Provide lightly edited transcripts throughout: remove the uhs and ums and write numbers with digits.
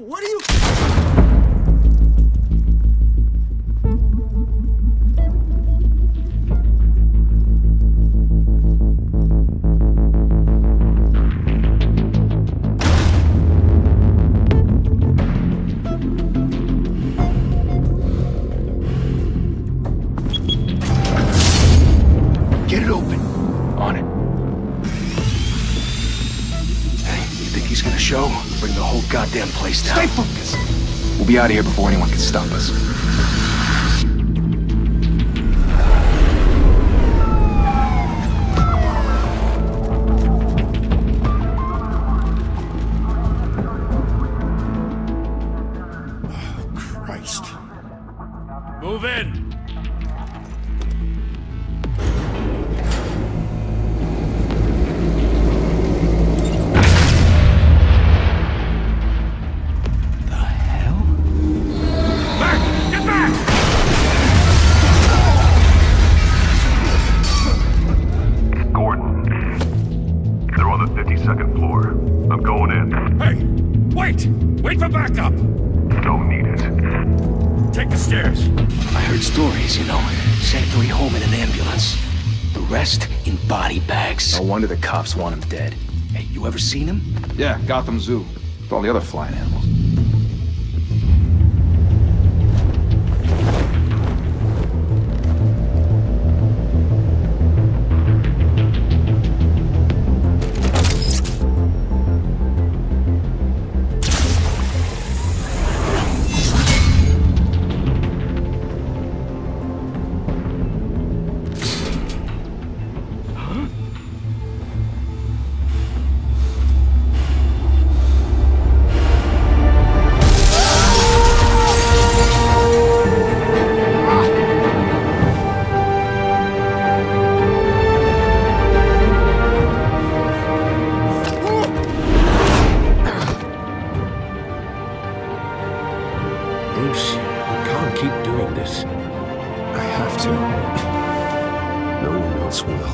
What are you... Get it open. On it. Hey, you think he's gonna show? Bring the whole goddamn place down. Stay focused! We'll be out of here before anyone can stop us. Oh, Christ. Move in! Wait for backup! Don't need it. Take the stairs. I heard stories, you know. Sent 3 home in an ambulance. The rest in body bags. No wonder the cops want him dead. Hey, you ever seen him? Yeah, Gotham Zoo. With all the other flying animals. Bruce, you can't keep doing this. I have to. No one else will.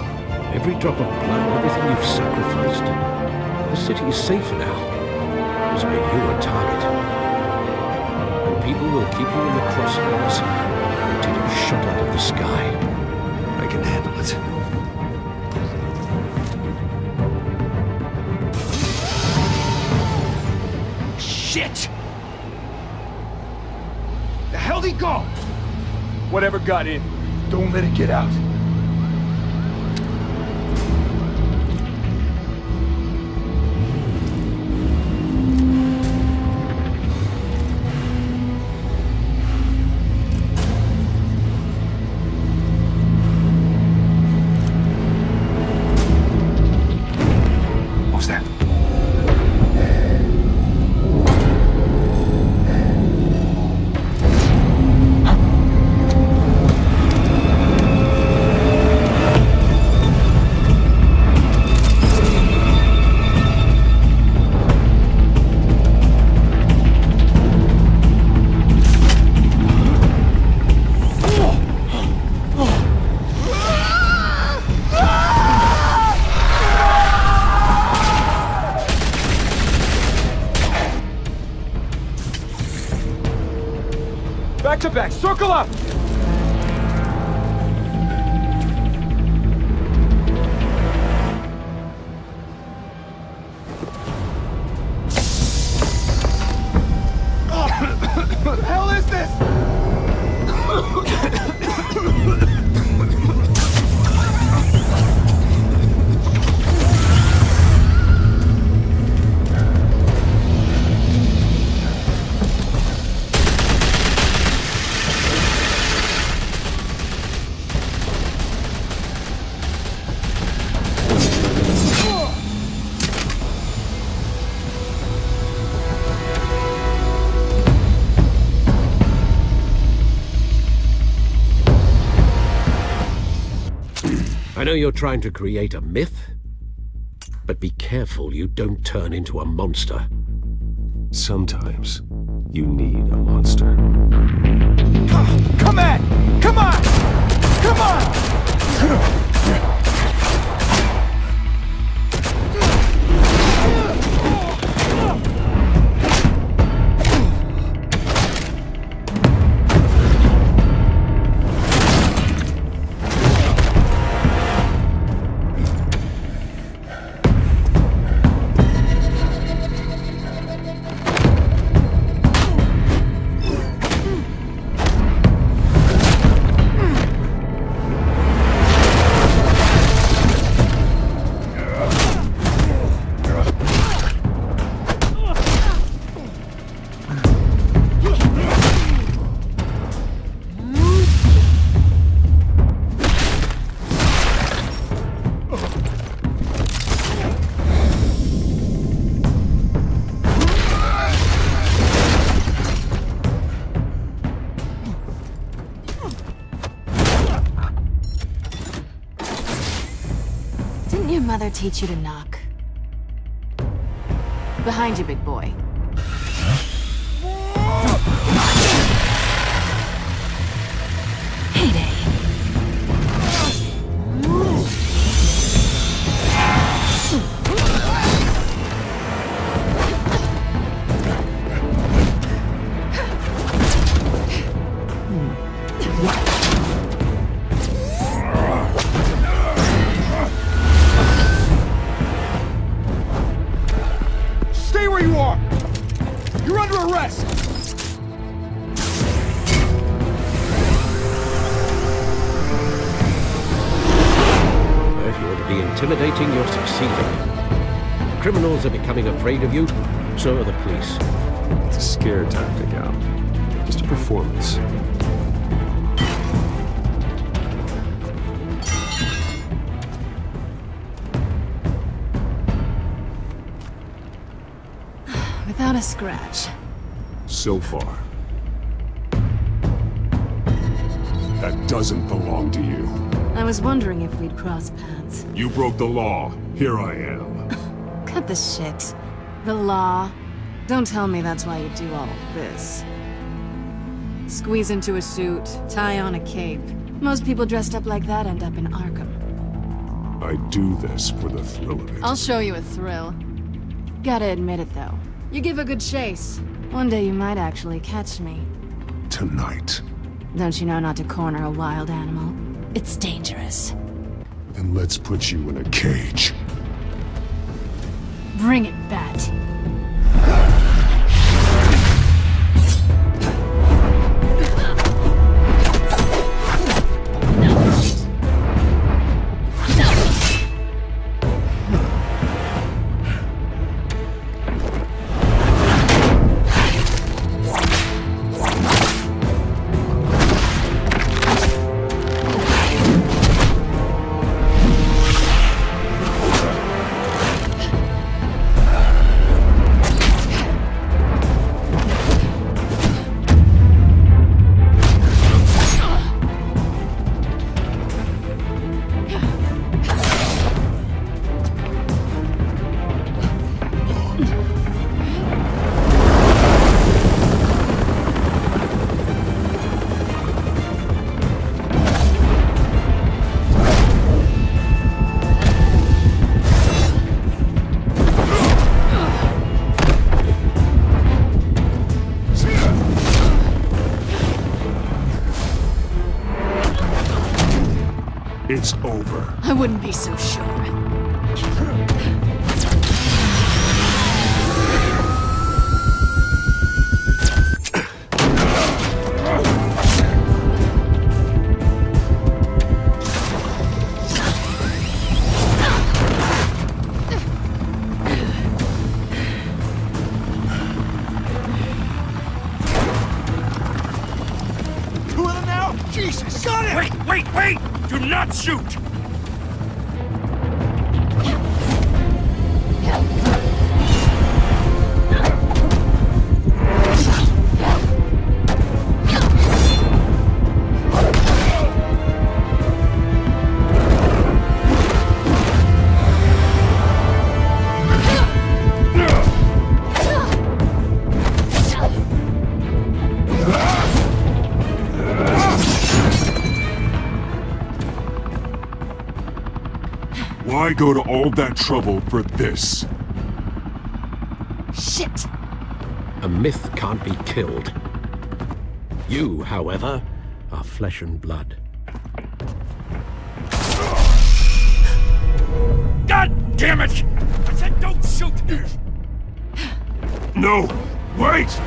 Every drop of blood, everything you've sacrificed. The city is safe now. Has made you a target. And people will keep you in the crosshairs until you're shot out of the sky. I can handle it. Shit! The hell'd he go? Whatever got in, don't let it get out. What's that? Back to back, circle up! What the hell is this? I know you're trying to create a myth, but be careful you don't turn into a monster. Sometimes you need a monster. Come on! Come on! Come on! mother teach you to knock? Behind you, big boy. Heyday. Stay where you are! You're under arrest! If you want to be intimidating, you're succeeding. Criminals are becoming afraid of you, so are the police. It's a scare tactic, Al. Just a performance. Without a scratch. So far. That doesn't belong to you. I was wondering if we'd cross paths. You broke the law. Here I am. Cut the shit. The law. Don't tell me that's why you do all this. Squeeze into a suit, tie on a cape. Most people dressed up like that end up in Arkham. I do this for the thrill of it. I'll show you a thrill. Gotta admit it, though. You give a good chase. One day you might actually catch me. Tonight. Don't you know not to corner a wild animal? It's dangerous. Then let's put you in a cage. Bring it, Bat. It's over. I wouldn't be so sure. Two of them now? Jesus, got it! Wait, wait, wait! Do not shoot! Why go to all that trouble for this? Shit! A myth can't be killed. You, however, are flesh and blood. God damn it! I said don't shoot! No! Wait!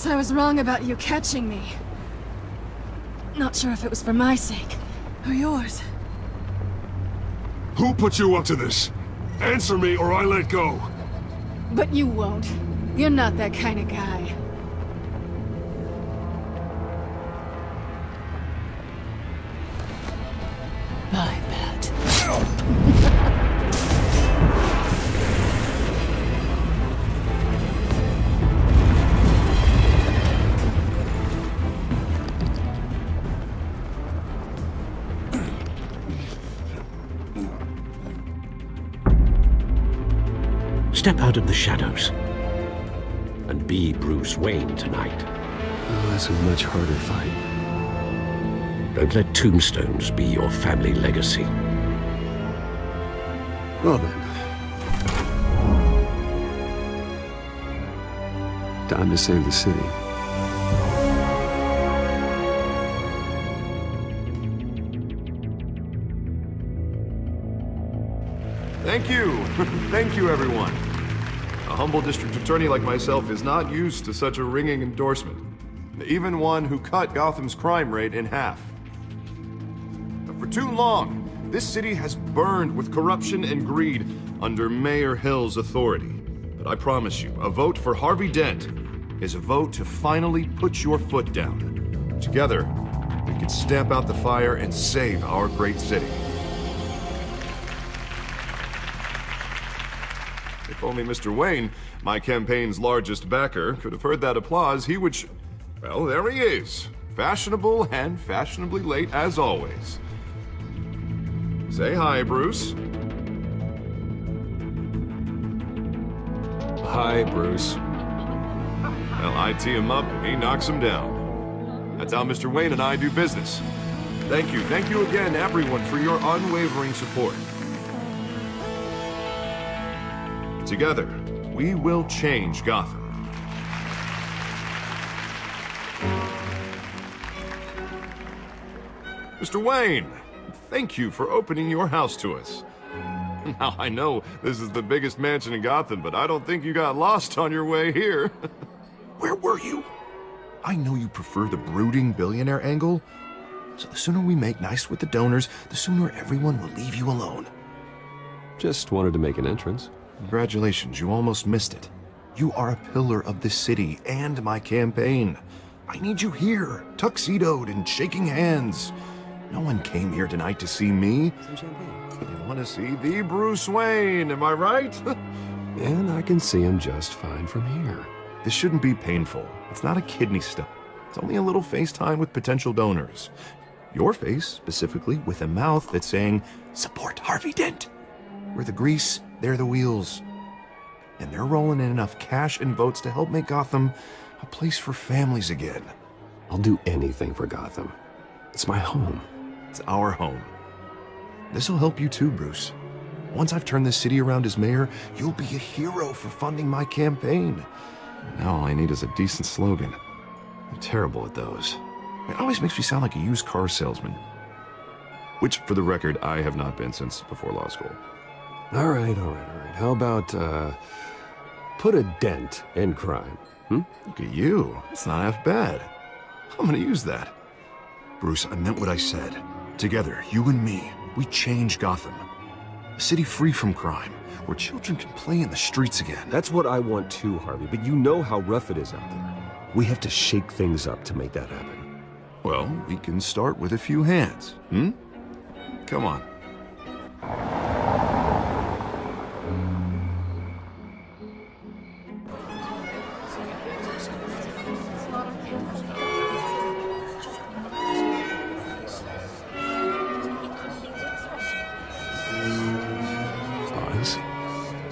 Guess I was wrong about you catching me. Not sure if it was for my sake, or yours. Who put you up to this? Answer me or I let go. But you won't. You're not that kind of guy. Bye, Pat. Step out of the shadows and be Bruce Wayne tonight. Oh, that's a much harder fight. Don't let tombstones be your family legacy. Well then. Time to save the city. Thank you. Thank you, everyone. A humble district attorney like myself is not used to such a ringing endorsement. Even one who cut Gotham's crime rate in half. For too long, this city has burned with corruption and greed under Mayor Hill's authority. But I promise you, a vote for Harvey Dent is a vote to finally put your foot down. Together, we can stamp out the fire and save our great city. If only Mr. Wayne, my campaign's largest backer, could have heard that applause, he would well, there he is. Fashionable and fashionably late as always. Say hi, Bruce. Hi, Bruce. Well, I tee him up and he knocks him down. That's how Mr. Wayne and I do business. Thank you again, everyone, for your unwavering support. Together, we will change Gotham. Mr. Wayne, thank you for opening your house to us. Now, I know this is the biggest mansion in Gotham, but I don't think you got lost on your way here. Where were you? I know you prefer the brooding billionaire angle, so the sooner we make nice with the donors, the sooner everyone will leave you alone. Just wanted to make an entrance. Congratulations, you almost missed it. You are a pillar of this city and my campaign. I need you here, tuxedoed and shaking hands. No one came here tonight to see me. Some champagne. They want to see the Bruce Wayne, am I right? And I can see him just fine from here. This shouldn't be painful. It's not a kidney stone. It's only a little FaceTime with potential donors. Your face, specifically, with a mouth that's saying, support Harvey Dent. We're the grease, they're the wheels. And they're rolling in enough cash and votes to help make Gotham a place for families again. I'll do anything for Gotham. It's my home. It's our home. This'll help you too, Bruce. Once I've turned this city around as mayor, you'll be a hero for funding my campaign. Now all I need is a decent slogan. I'm terrible at those. It always makes me sound like a used car salesman. Which, for the record, I have not been since before law school. All right. How about, put a dent in crime, Look at you. It's not half bad. I'm gonna use that. Bruce, I meant what I said. Together, you and me, we change Gotham. A city free from crime, where children can play in the streets again. That's what I want too, Harvey, but you know how rough it is out there. We have to shake things up to make that happen. Well, we can start with a few hands, Come on.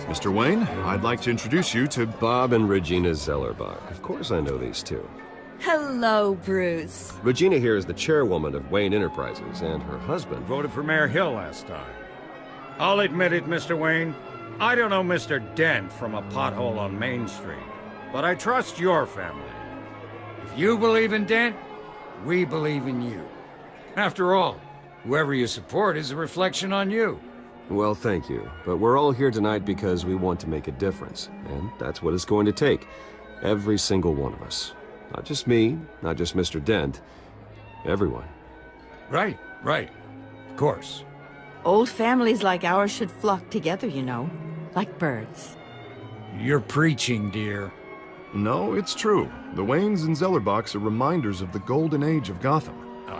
Mr. Wayne, I'd like to introduce you to Bob and Regina Zellerbach. Of course I know these two. Hello, Bruce. Regina here is the chairwoman of Wayne Enterprises, and her husband Voted for Mayor Hill last time. I'll admit it, Mr. Wayne. I don't know Mr. Dent from a pothole on Main Street, but I trust your family. If you believe in Dent, we believe in you. After all, whoever you support is a reflection on you. Well, thank you. But we're all here tonight because we want to make a difference. And that's what it's going to take. Every single one of us. Not just me, not just Mr. Dent. Everyone. Right. Of course. Old families like ours should flock together, you know. Like birds. You're preaching, dear. No, it's true. The Waynes and Zellerbachs are reminders of the golden age of Gotham.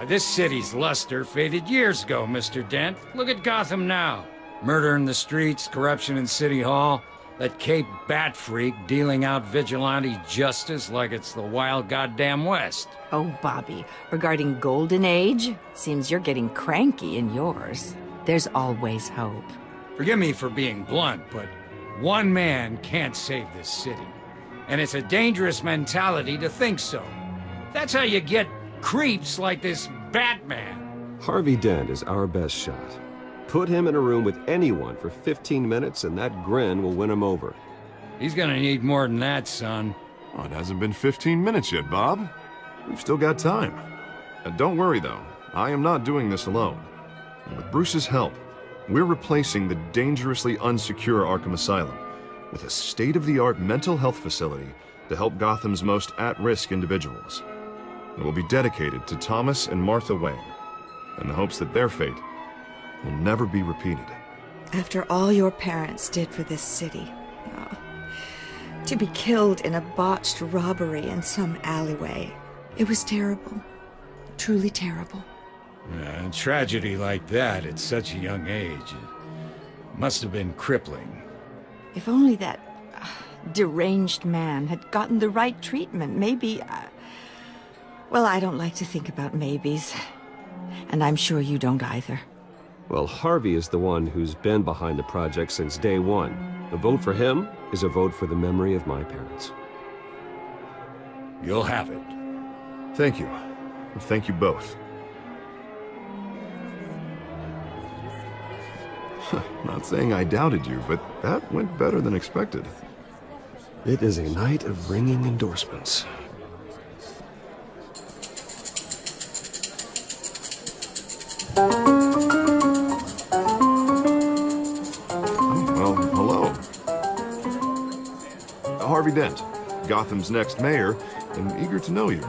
This city's luster faded years ago, Mr. Dent. Look at Gotham now. Murder in the streets, corruption in City Hall, that Cape Bat freak dealing out vigilante justice like it's the wild goddamn West. Oh, Bobby, regarding Golden Age, seems you're getting cranky in yours. There's always hope. Forgive me for being blunt, but one man can't save this city. And it's a dangerous mentality to think so. That's how you get creeps like this Batman. Harvey Dent is our best shot. Put him in a room with anyone for 15 minutes and that grin will win him over. He's gonna need more than that, son. Oh, it hasn't been 15 minutes yet, Bob. We've still got time. Don't worry, though. I am not doing this alone. And with Bruce's help, we're replacing the dangerously unsecure Arkham Asylum with a state-of-the-art mental health facility to help Gotham's most at-risk individuals. It will be dedicated to Thomas and Martha Wayne, in the hopes that their fate will never be repeated. After all your parents did for this city, to be killed in a botched robbery in some alleyway, it was terrible. Truly terrible. A tragedy like that at such a young age must have been crippling. If only that deranged man had gotten the right treatment, maybe... Well, I don't like to think about maybes. And I'm sure you don't either. Well, Harvey is the one who's been behind the project since day one. A vote for him is a vote for the memory of my parents. You'll have it. Thank you. Thank you both. Not saying I doubted you, but that went better than expected. It is a night of ringing endorsements. Well, hello. Harvey Dent, Gotham's next mayor, and eager to know you.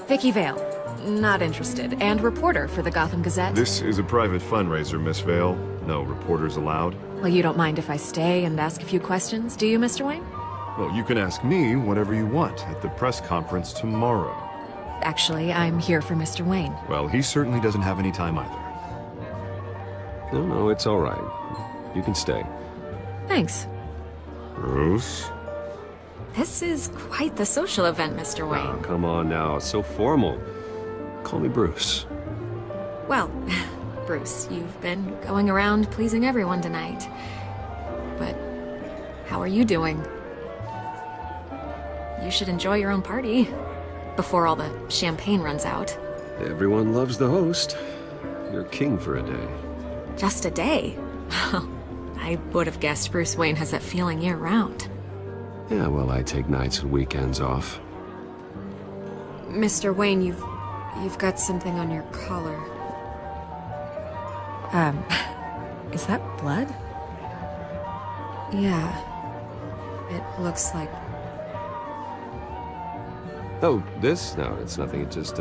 Vicky Vale. Not interested. And reporter for the Gotham Gazette. This is a private fundraiser, Miss Vale. No reporters allowed. Well, you don't mind if I stay and ask a few questions, do you, Mr. Wayne? Well, you can ask me whatever you want at the press conference tomorrow. Actually, I'm here for Mr. Wayne. Well, he certainly doesn't have any time either. No, it's all right. You can stay. Thanks. Bruce? This is quite the social event, Mr. Wayne. Oh, come on now. It's so formal. Call me Bruce. Well, Bruce, you've been going around pleasing everyone tonight. But how are you doing? You should enjoy your own party before all the champagne runs out. Everyone loves the host. You're king for a day. Just a day? I would have guessed Bruce Wayne has that feeling year-round. Yeah, well, I take nights and weekends off. Mr. Wayne, you've got something on your collar. Is that blood? Yeah. It looks like... Oh, this? No, it's nothing. It just,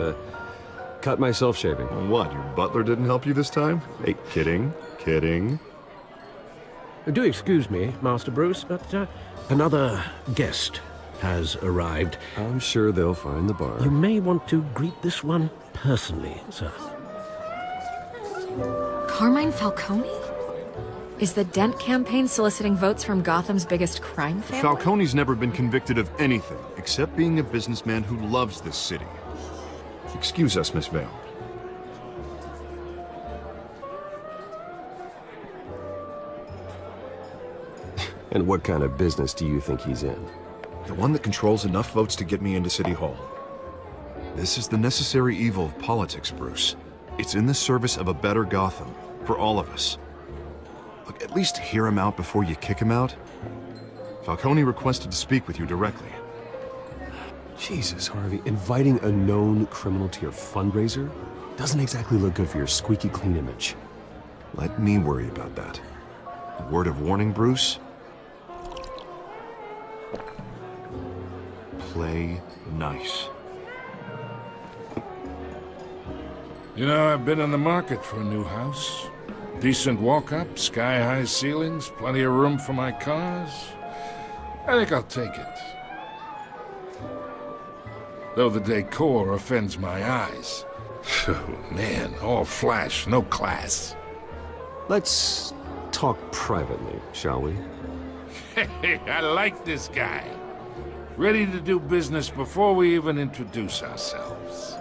cut myself shaving. What, your butler didn't help you this time? Hey, kidding. Do excuse me, Master Bruce, but another guest has arrived. I'm sure they'll find the bar. You may want to greet this one personally, sir. Carmine Falcone? Is the Dent campaign soliciting votes from Gotham's biggest crime family? Falcone's never been convicted of anything, except being a businessman who loves this city. Excuse us, Miss Vale. And what kind of business do you think he's in? The one that controls enough votes to get me into City Hall. This is the necessary evil of politics, Bruce. It's in the service of a better Gotham, for all of us. Look, at least hear him out before you kick him out. Falcone requested to speak with you directly. Jesus, Harvey, inviting a known criminal to your fundraiser doesn't exactly look good for your squeaky clean image. Let me worry about that. A word of warning, Bruce? Play nice. You know, I've been in the market for a new house. Decent walk-up, sky-high ceilings, plenty of room for my cars. I think I'll take it. Though the decor offends my eyes. Oh, man, all flash, no class. Let's talk privately, shall we? Hey, I like this guy. Ready to do business before we even introduce ourselves.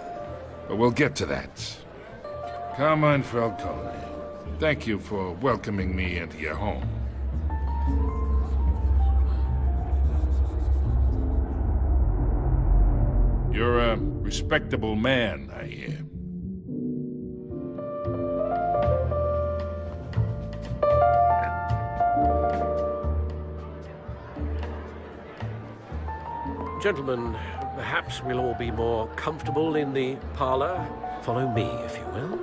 But we'll get to that. Carmine Falcone, thank you for welcoming me into your home. You're a respectable man, I hear. Gentlemen, perhaps we'll all be more comfortable in the parlor. Follow me, if you will.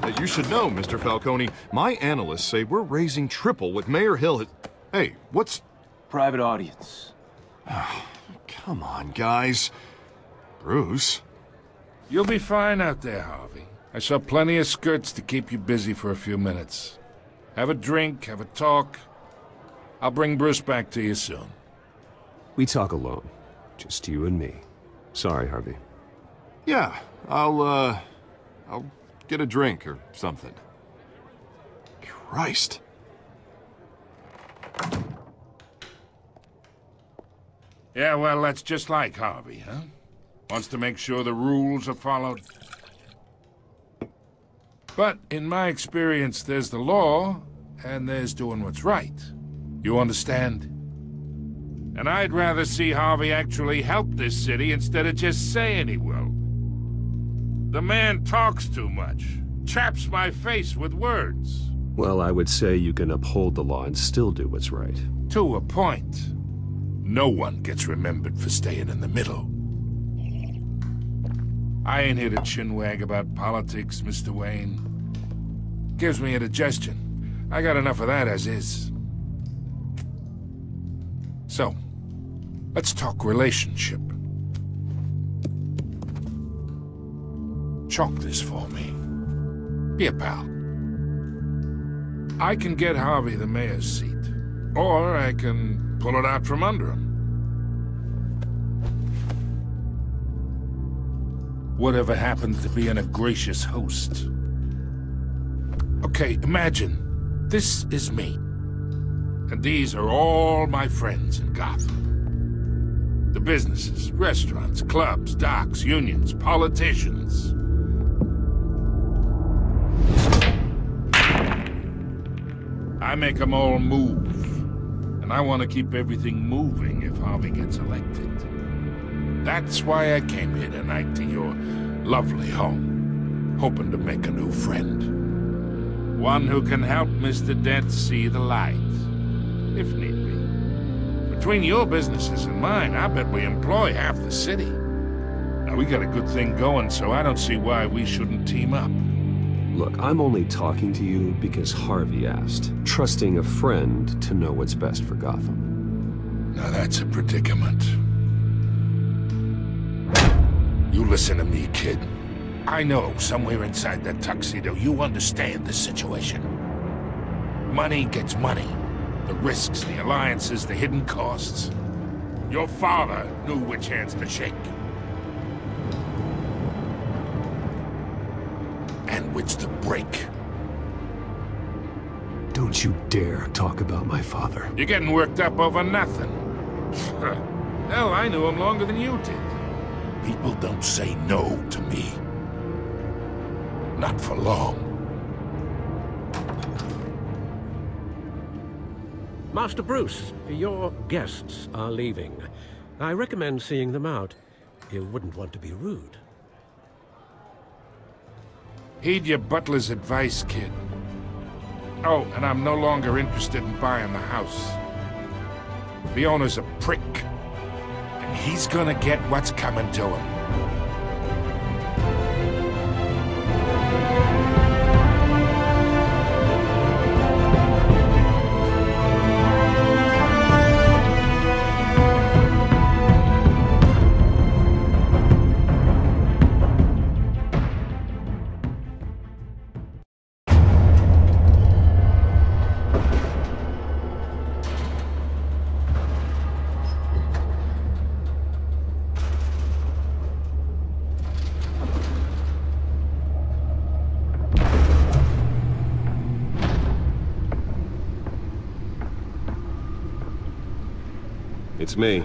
As you should know, Mr. Falcone, my analysts say we're raising triple what Mayor Hill has... Hey, what's... Private audience. Come on, guys. Bruce? You'll be fine out there, Harvey. I saw plenty of skirts to keep you busy for a few minutes. Have a drink, have a talk. I'll bring Bruce back to you soon. We talk alone. Just you and me. Sorry, Harvey. Yeah, I'll get a drink or something. Christ. Yeah, well, that's just like Harvey, huh? Wants to make sure the rules are followed. But in my experience, there's the law, and there's doing what's right. You understand? And I'd rather see Harvey actually help this city instead of just saying he will. The man talks too much, chaps my face with words. Well, I would say you can uphold the law and still do what's right. To a point. No one gets remembered for staying in the middle. I ain't here to chinwag about politics, Mr. Wayne. Gives me indigestion. I got enough of that as is. So, let's talk relationship. Chalk this for me. Be a pal. I can get Harvey the mayor's seat, or I can pull it out from under him. Whatever happens to being a gracious host? Okay, imagine, this is me. And these are all my friends in Gotham. The businesses, restaurants, clubs, docks, unions, politicians. I make them all move. And I want to keep everything moving if Harvey gets elected. That's why I came here tonight to your lovely home, hoping to make a new friend. One who can help Mr. Dent see the light, if need be. Between your businesses and mine, I bet we employ half the city. Now, we got a good thing going, so I don't see why we shouldn't team up. Look, I'm only talking to you because Harvey asked, trusting a friend to know what's best for Gotham. Now that's a predicament. You listen to me, kid. I know somewhere inside that tuxedo you understand the situation. Money gets money. The risks, the alliances, the hidden costs. Your father knew which hands to shake. And which to break. Don't you dare talk about my father. You're getting worked up over nothing. Hell, I knew him longer than you did. People don't say no to me. Not for long. Master Bruce, your guests are leaving. I recommend seeing them out. You wouldn't want to be rude. Heed your butler's advice, kid. Oh, and I'm no longer interested in buying the house. The owner's a prick. And he's gonna get what's coming to him. It's me.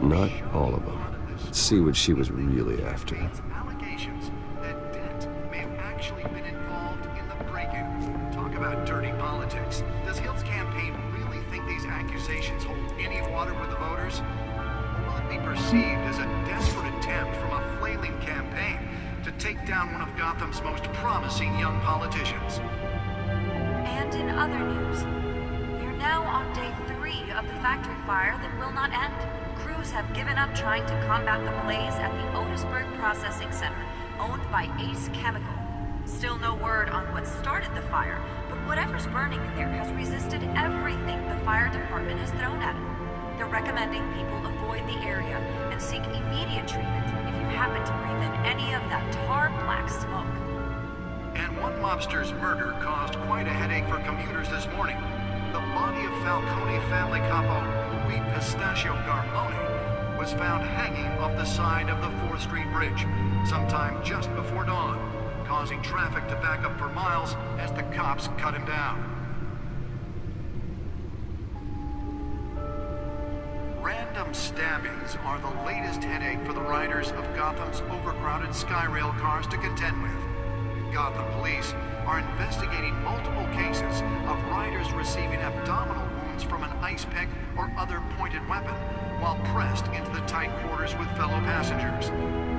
Not all of them. Let's see what she was really after. Allegations that Dent may have actually been involved in the break-in. Talk about dirty politics. Does Hill's campaign really think these accusations hold any water with the voters? Or will it be perceived as a desperate attempt from a flailing campaign to take down one of Gotham's most promising young politicians? And in other news, we're now on day 3 of the factory fire that will not end. Crews have given up trying to combat the blaze at the Otisburg Processing Center, owned by Ace Chemical. Still no word on what started the fire, but whatever's burning in there has resisted everything the fire department has thrown at it. They're recommending people avoid the area and seek immediate treatment if you happen to breathe in any of that tar-black smoke. And one mobster's murder caused quite a headache for commuters this morning. The body of Falcone family capo Louis Pistachio Garmone was found hanging off the side of the 4th Street Bridge sometime just before dawn, causing traffic to back up for miles as the cops cut him down. Random stabbings are the latest headache for the riders of Gotham's overcrowded Skyrail cars to contend with. Gotham police are investigating multiple cases of riders receiving abdominal wounds from an ice pick or other pointed weapon while pressed into the tight quarters with fellow passengers.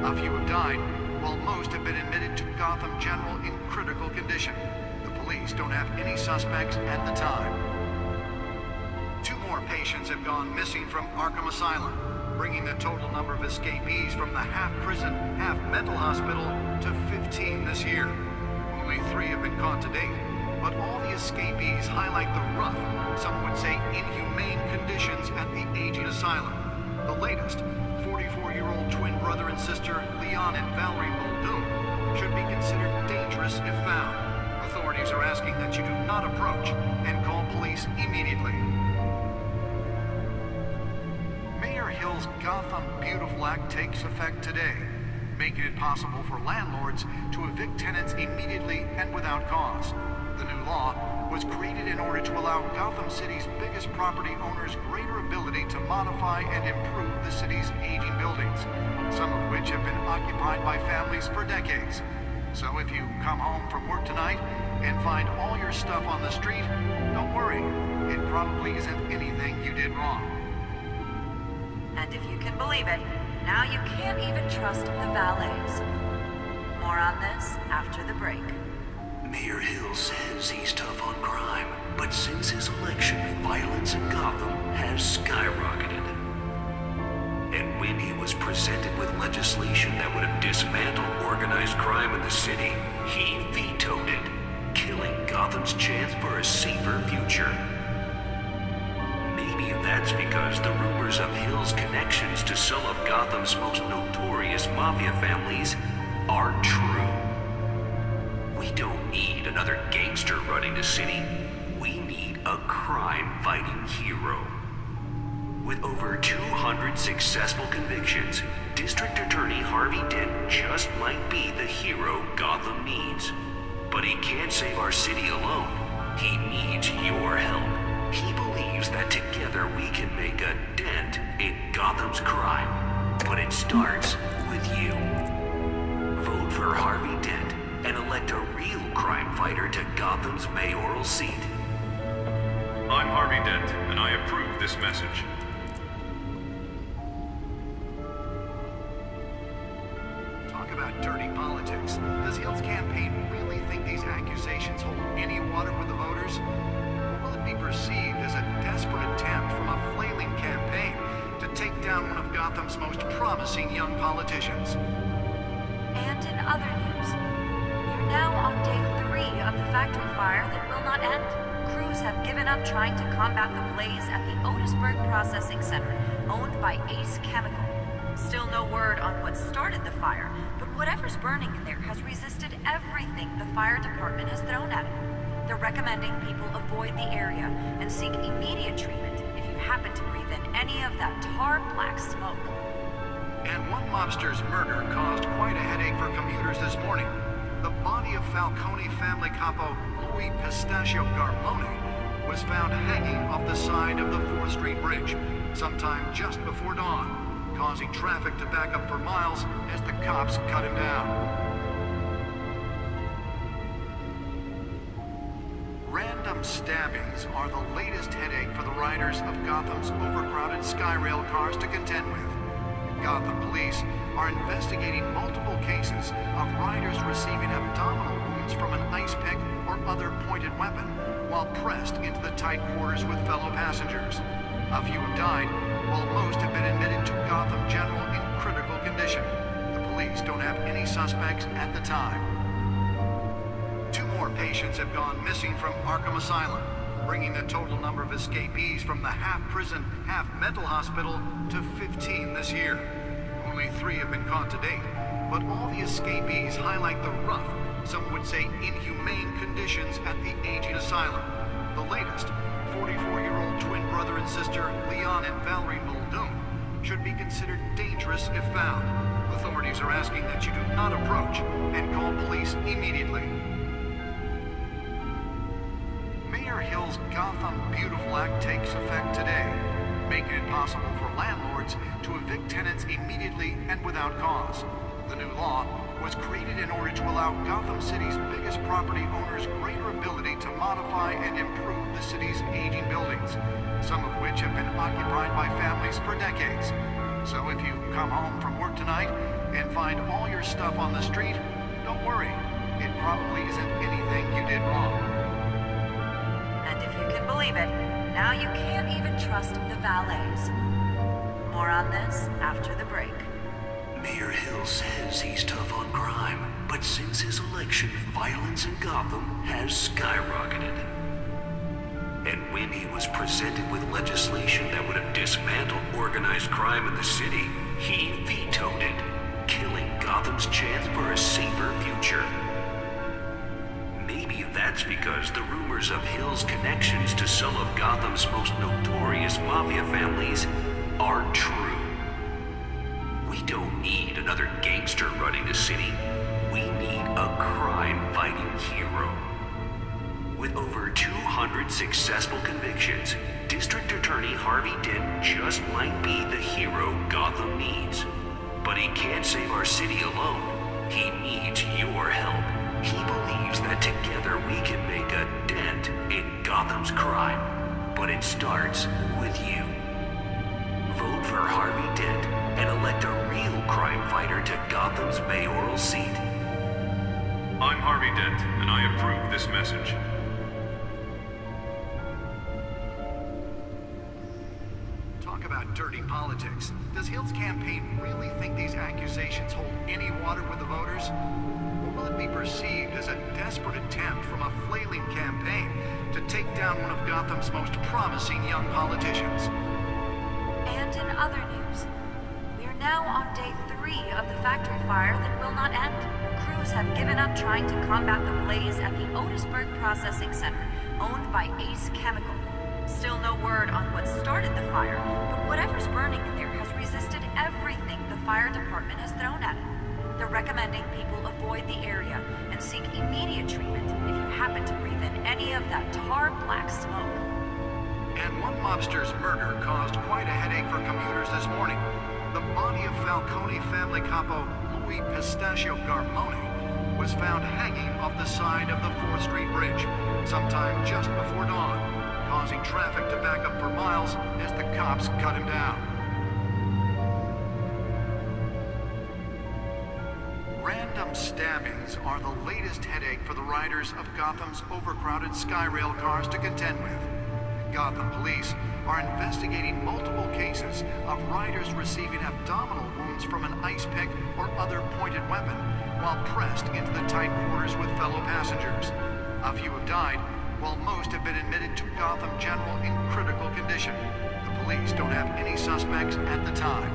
A few have died, while most have been admitted to Gotham General in critical condition. The police don't have any suspects at the time. 2 more patients have gone missing from Arkham Asylum, bringing the total number of escapees from the half-prison, half-mental hospital to 15 this year. Only 3 have been caught to date, but all the escapees highlight the rough, some would say inhumane conditions at the aging asylum. The latest, 44-year-old twin brother and sister Leon and Valerie Muldoon, should be considered dangerous if found. Authorities are asking that you do not approach and call police immediately. Mayor Hill's Gotham Beautiful Act takes effect today, making it possible for landlords to evict tenants immediately and without cause. The new law was created in order to allow Gotham City's biggest property owners greater ability to modify and improve the city's aging buildings, some of which have been occupied by families for decades. So if you come home from work tonight and find all your stuff on the street, don't worry. It probably isn't anything you did wrong. And if you can believe it, now you can't even trust the valets. More on this after the break. Mayor Hill says he's tough on crime, but since his election, violence in Gotham has skyrocketed. And when he was presented with legislation that would have dismantled organized crime in the city, he vetoed it, killing Gotham's chance for a safer future. Maybe that's because the rumors of Hill's connections to some of Gotham's most notorious mafia families are true. We don't need another gangster running the city. We need a crime-fighting hero. With over 200 successful convictions, District Attorney Harvey Dent just might be the hero Gotham needs. But he can't save our city alone. He needs your help. He believes that together we can make a dent in Gotham's crime. But it starts with you. Vote for Harvey Dent and elect a real crime fighter to Gotham's mayoral seat. I'm Harvey Dent, and I approve this message. Talk about dirty politics. Does Hill's campaign really think these accusations hold any water with the voters? Or will it be perceived as a desperate attempt from a flailing campaign to take down one of Gotham's most promising young politicians? And in other news, we're now on day 3 of the factory fire that will not end. Crews have given up trying to combat the blaze at the Otisburg Processing Center, owned by Ace Chemical. Still no word on what started the fire, but whatever's burning in there has resisted everything the fire department has thrown at it. They're recommending people avoid the area and seek immediate treatment if you happen to breathe in any of that tar black smoke. And one mobster's murder caused quite a headache for commuters this morning. The body of Falcone family capo Louis Pistachio Garmone was found hanging off the side of the 4th Street Bridge sometime just before dawn, causing traffic to back up for miles as the cops cut him down. Random stabbings are the latest headache for the riders of Gotham's overcrowded Skyrail cars to contend with. Gotham police are investigating multiple cases of riders receiving abdominal wounds from an ice pick or other pointed weapon while pressed into the tight quarters with fellow passengers. A few have died, while most have been admitted to Gotham General in critical condition. The police don't have any suspects at the time. 2 more patients have gone missing from Arkham Asylum, bringing the total number of escapees from the half-prison, half-mental hospital to 15 this year. Only 3 have been caught to date, but all the escapees highlight the rough, some would say inhumane conditions at the aging asylum. The latest, 44-year-old twin brother and sister Leon and Valerie Muldoon, should be considered dangerous if found. Authorities are asking that you do not approach and call police immediately. Mayor Hill's Gotham Beautiful Act takes effect today, making it possible for landlords to evict tenants immediately and without cause. The new law was created in order to allow Gotham City's biggest property owners greater ability to modify and improve the city's aging buildings, some of which have been occupied by families for decades. So if you come home from work tonight and find all your stuff on the street, don't worry. It probably isn't anything you did wrong. And if you can believe it, now you can't even trust the valets. More on this after the break. Mayor Hill says he's tough on crime, but since his election, violence in Gotham has skyrocketed. And when he was presented with legislation that would have dismantled organized crime in the city, he vetoed it, killing Gotham's chance for a safer future. Maybe that's because the rumors of Hill's connections to some of Gotham's most notorious mafia families are true. We don't need another gangster running the city. We need a crime-fighting hero. With over 200 successful convictions, District Attorney Harvey Dent just might be the hero Gotham needs. But he can't save our city alone. He needs your help. He believes that together we can make a dent in Gotham's crime. But it starts with you. Vote for Harvey Dent and elect a real crime fighter to Gotham's mayoral seat. I'm Harvey Dent, and I approve this message. Talk about dirty politics. Does Hill's campaign really think these accusations hold any water with the voters? Or will it be perceived as a desperate attempt from a flailing campaign to take down one of Gotham's most promising young politicians? And in other news, we are now on day 3 of the factory fire that will not end. Crews have given up trying to combat the blaze at the Otisburg Processing Center, owned by Ace Chemical. Still no word on what started the fire, but whatever's burning in there has resisted everything the fire department has thrown at it. They're recommending people avoid the area and seek immediate treatment if you happen to breathe in any of that tar black smoke. And one mobster's murder caused quite a headache for commuters this morning. The body of Falcone family capo Louis Pistachio Garmone was found hanging off the side of the 4th Street Bridge sometime just before dawn, causing traffic to back up for miles as the cops cut him down. Random stabbings are the latest headache for the riders of Gotham's overcrowded Skyrail cars to contend with. Gotham police are investigating multiple cases of riders receiving abdominal wounds from an ice pick or other pointed weapon while pressed into the tight quarters with fellow passengers. A few have died, while most have been admitted to Gotham General in critical condition. The police don't have any suspects at the time.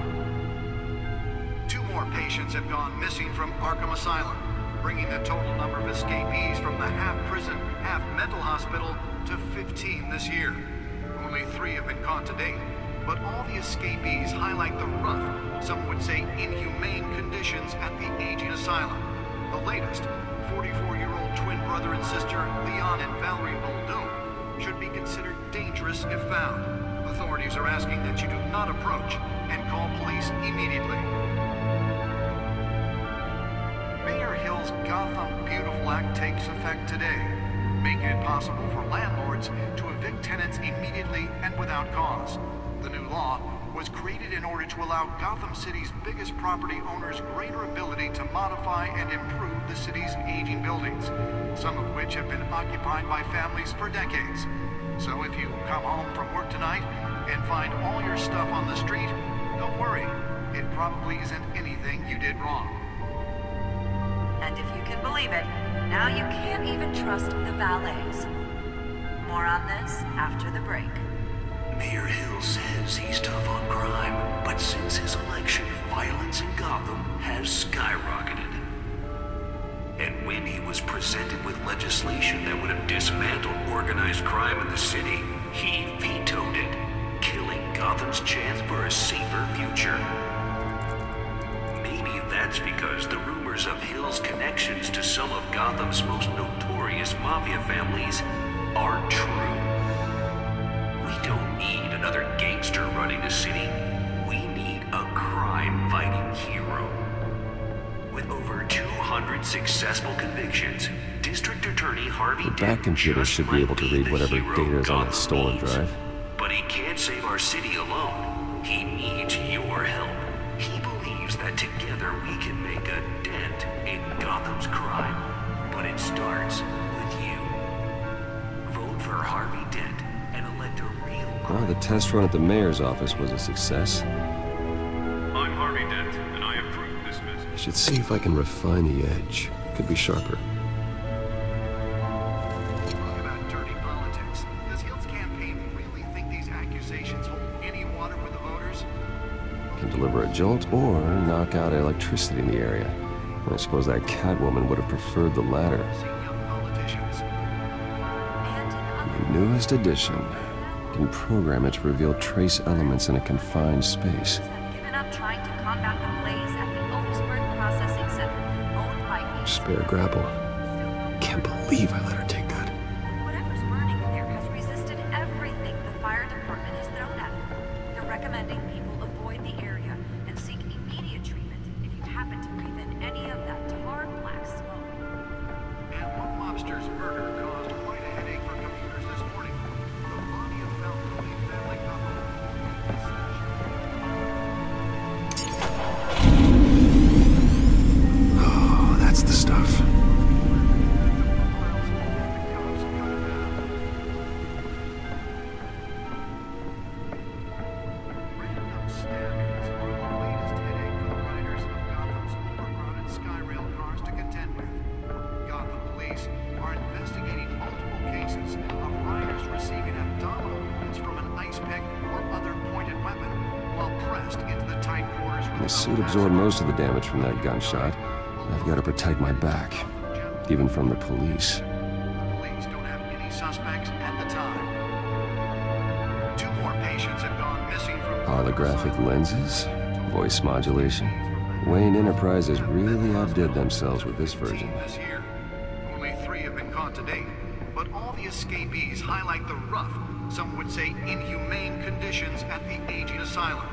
2 more patients have gone missing from Arkham Asylum, bringing the total number of escapees from the half-prison, half-mental hospital to 15 this year. Only 3 have been caught to date, but all the escapees highlight the rough, some would say inhumane conditions at the aging asylum. The latest, 44-year-old twin brother and sister Leon and Valerie Muldoon, should be considered dangerous if found. Authorities are asking that you do not approach and call police immediately. Mayor Hill's Gotham Beautiful Act takes effect today, making it possible for landlords to evict tenants immediately and without cause. The new law was created in order to allow Gotham City's biggest property owners greater ability to modify and improve the city's aging buildings, some of which have been occupied by families for decades. So if you come home from work tonight and find all your stuff on the street, don't worry. It probably isn't anything you did wrong. And if you can believe it, now you can't even trust the valets. More on this after the break. Mayor Hill says he's tough on crime, but since his election, violence in Gotham has skyrocketed. And when he was presented with legislation that would have dismantled organized crime in the city, he vetoed it, killing Gotham's chance for a safer future. Maybe that's because the rumors of Hill's connections to some of Gotham's most notorious mafia families are true. We don't need another gangster running the city. We need a crime-fighting hero. With over 200 successful convictions, District Attorney Harvey The back computer should be able to read whatever data is on that stolen drive. But he can't save our city alone. He needs your help. He believes that together we can make a dent in Gotham's crime. But it starts with you. Vote for Harvey Dent and elect a real Well, the test run at the mayor's office was a success. I'm Harvey Dent, and I approve this message. I should see if I can refine the edge. Could be sharper. Talk about dirty politics. Does Hill's campaign really think these accusations hold any water with the voters? Can deliver a jolt or knock out electricity in the area. I suppose that Catwoman would have preferred the latter. The newest edition can program it to reveal trace elements in a confined space. Given up trying to combat the blaze at the Otisburg Processing Center, owned by Spare grapple. Can't believe I let her take that. Whatever's burning in there has resisted everything the fire department has thrown at it. They're recommending people avoid the area and seek immediate treatment if you happen to breathe in any of that tar black smoke. And one mobster's murder caused quite a headache for computers this morning. The body of Falcone family couple. Oh, that's the stuff. The suit absorbed most of the damage from that gunshot. I've got to protect my back, even from the police. Police don't have any suspects at the time. 2 more patients have gone missing from Holographic lenses, voice modulation. Wayne Enterprises really outdid themselves with this version. This year, only 3 have been caught to date, but all the escapees highlight the rough, some would say inhumane conditions at the aging asylum.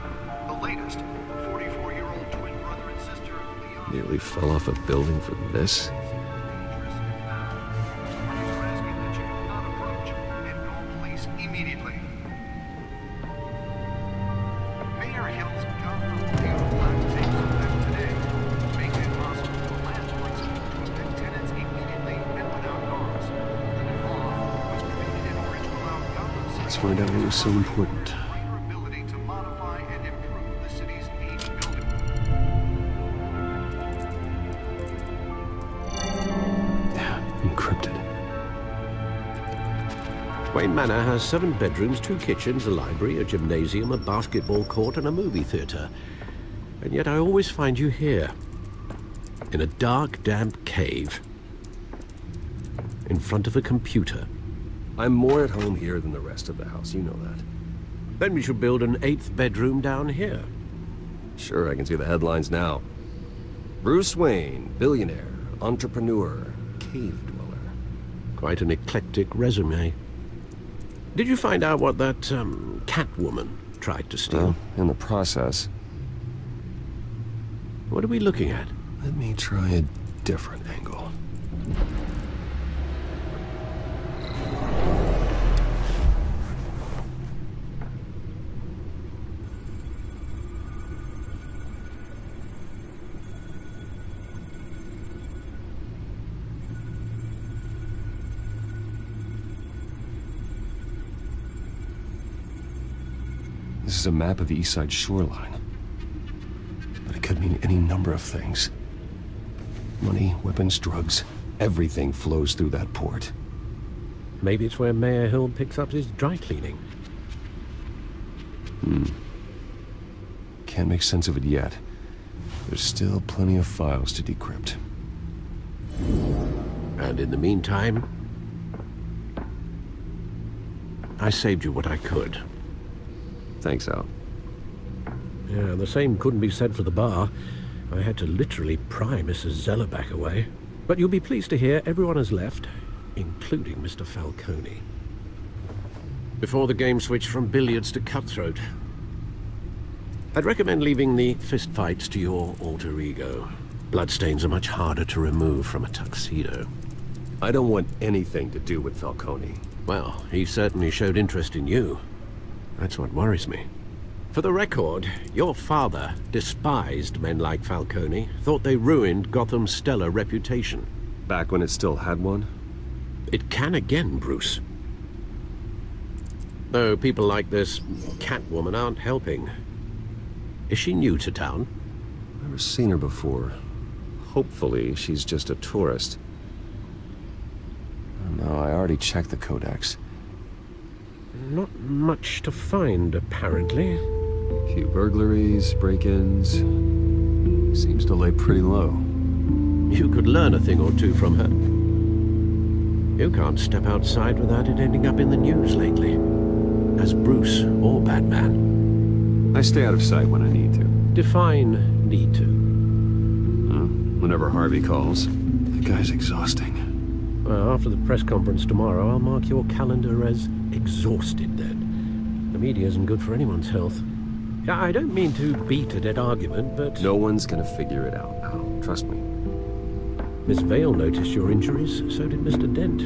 The latest, 44-year-old twin brother and sister Leon. Nearly fell off a building for this? Police asking that you do not approach and call police immediately. find out what was so important. ability to modify and improve the city's aged building. Encrypted. Wayne Manor has 7 bedrooms, 2 kitchens, a library, a gymnasium, a basketball court, and a movie theater. And yet I always find you here, in a dark, damp cave, in front of a computer. I'm more at home here than the rest of the house, you know that. Then we should build an 8th bedroom down here. Sure, I can see the headlines now. Bruce Wayne, billionaire, entrepreneur, cave dweller. Quite an eclectic resume. Did you find out what that, Catwoman tried to steal? In the process. What are we looking at? Let me try a different angle. This is a map of the East Side shoreline. But it could mean any number of things. Money, weapons, drugs, everything flows through that port. Maybe it's where Mayor Hill picks up his dry cleaning. Can't make sense of it yet. There's still plenty of files to decrypt. And in the meantime, I saved you what I could. Thanks, Al. Yeah, the same couldn't be said for the bar. I had to literally pry Mrs. Zellerback away. But you'll be pleased to hear everyone has left, including Mr. Falcone. Before the game switched from billiards to cutthroat. I'd recommend leaving the fistfights to your alter ego. Bloodstains are much harder to remove from a tuxedo. I don't want anything to do with Falcone. Well, he certainly showed interest in you. That's what worries me. For the record, your father despised men like Falcone, thought they ruined Gotham's stellar reputation. Back when it still had one? It can again, Bruce. Though people like this Catwoman aren't helping. Is she new to town? Never seen her before. Hopefully, she's just a tourist. No, I already checked the codex. Not much to find, apparently. Few burglaries, break-ins. Seems to lay pretty low. You could learn a thing or two from her. You can't step outside without it ending up in the news lately. As Bruce or Batman. I stay out of sight when I need to. Define need to. Whenever Harvey calls. The guy's exhausting. Well, after the press conference tomorrow, I'll mark your calendar as exhausted then. The media isn't good for anyone's health. I don't mean to beat a dead argument, but... No one's gonna figure it out now. Trust me. Miss Vale noticed your injuries, so did Mr. Dent.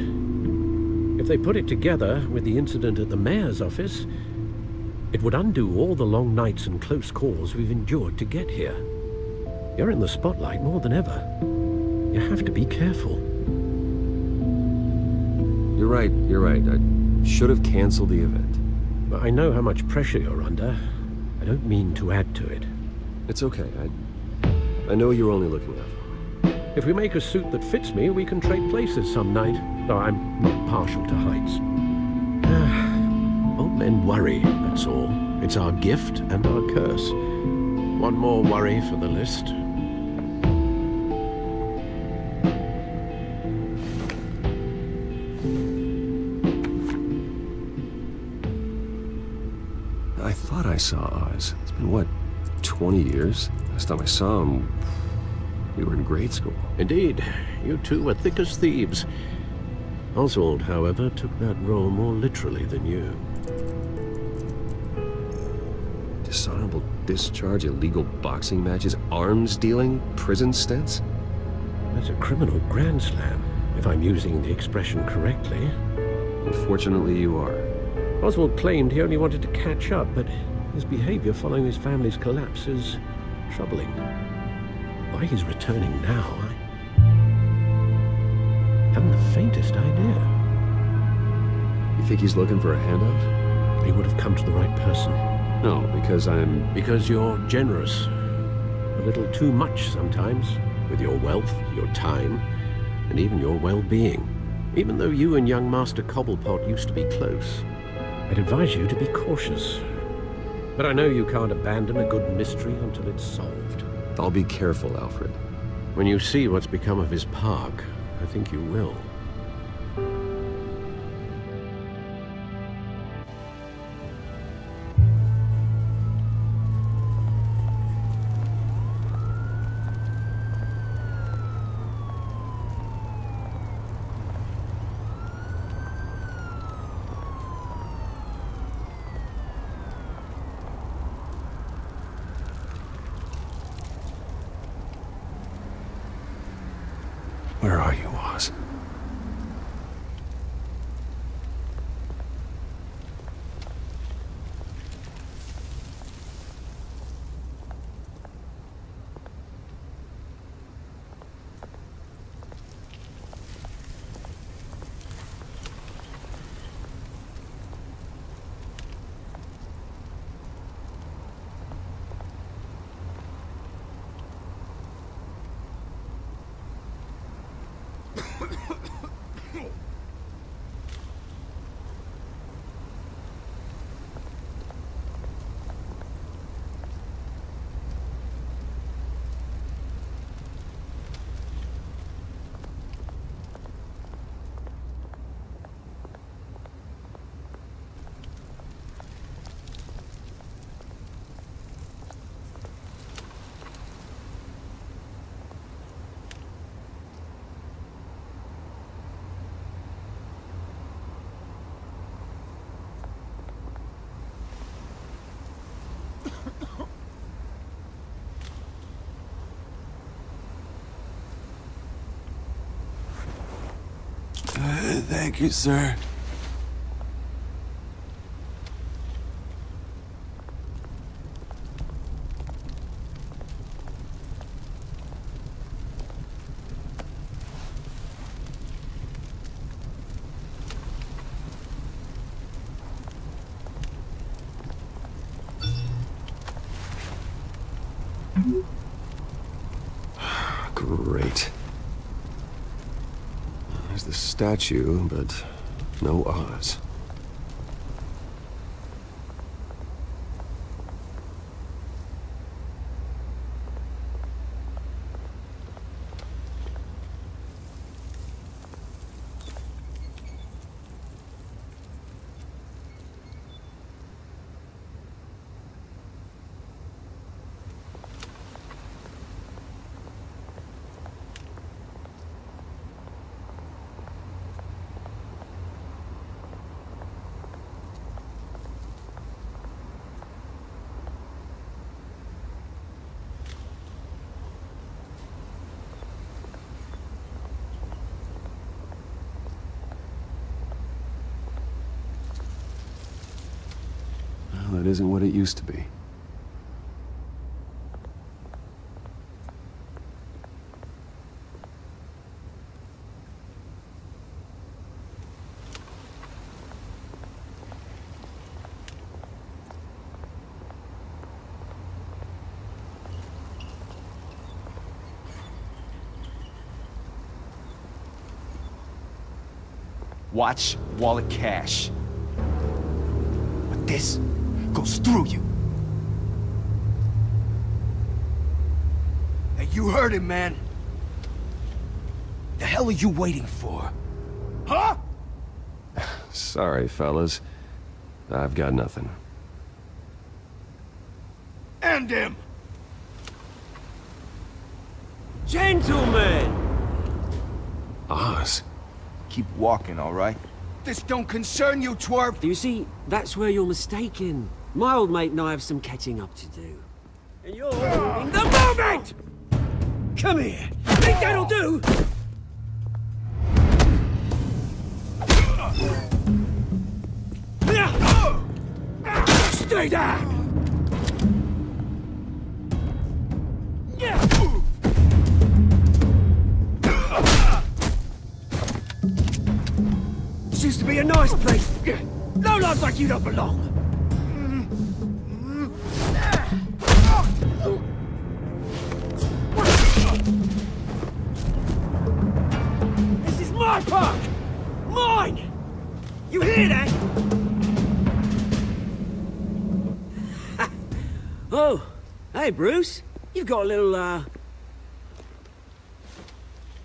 If they put it together with the incident at the mayor's office, it would undo all the long nights and close calls we've endured to get here. You're in the spotlight more than ever. You have to be careful. You're right. I should have canceled the event. But I know how much pressure you're under. I don't mean to add to it. It's okay. I know you're only looking out for me. If we make a suit that fits me, we can trade places some night. Though I'm not partial to heights. Old men worry, that's all. It's our gift and our curse. One more worry for the list. I thought I saw Oz. It's been, what, 20 years? Last time I saw him, we were in grade school. Indeed. You two were thick as thieves. Oswald, however, took that role more literally than you. Dishonorable discharge, illegal boxing matches, arms dealing, prison stints? That's a criminal grand slam, if I'm using the expression correctly. Unfortunately, you are. Oswald claimed he only wanted to catch up, but his behavior following his family's collapse is troubling. Why he's returning now, I haven't the faintest idea. You think he's looking for a handout? he would have come to the right person. No, because I'm... Because you're generous. A little too much sometimes, with your wealth, your time, and even your well-being. Even though you and young Master Cobblepot used to be close, I'd advise you to be cautious. But I know you can't abandon a good mystery until it's solved. I'll be careful, Alfred. When you see what's become of his park, I think you will. Where are you, Oz? Thank you, sir. Great. There's the statue, but no Oz. Well, that isn't what it used to be. Watch wallet cash. But this goes through you. Hey, you heard him, man. The hell are you waiting for? Huh? Sorry, fellas. I've got nothing. End him! Gentlemen! Oz. Keep walking, all right? This don't concern you, twerp! You see, that's where you're mistaken. My old mate and I have some catching up to do. And you're in the moment! Come here! Think that'll do? Stay down! This used to be a nice place. No lives like you don't belong! This is my park! Mine! You hear that? Oh, hey Bruce. You've got a little,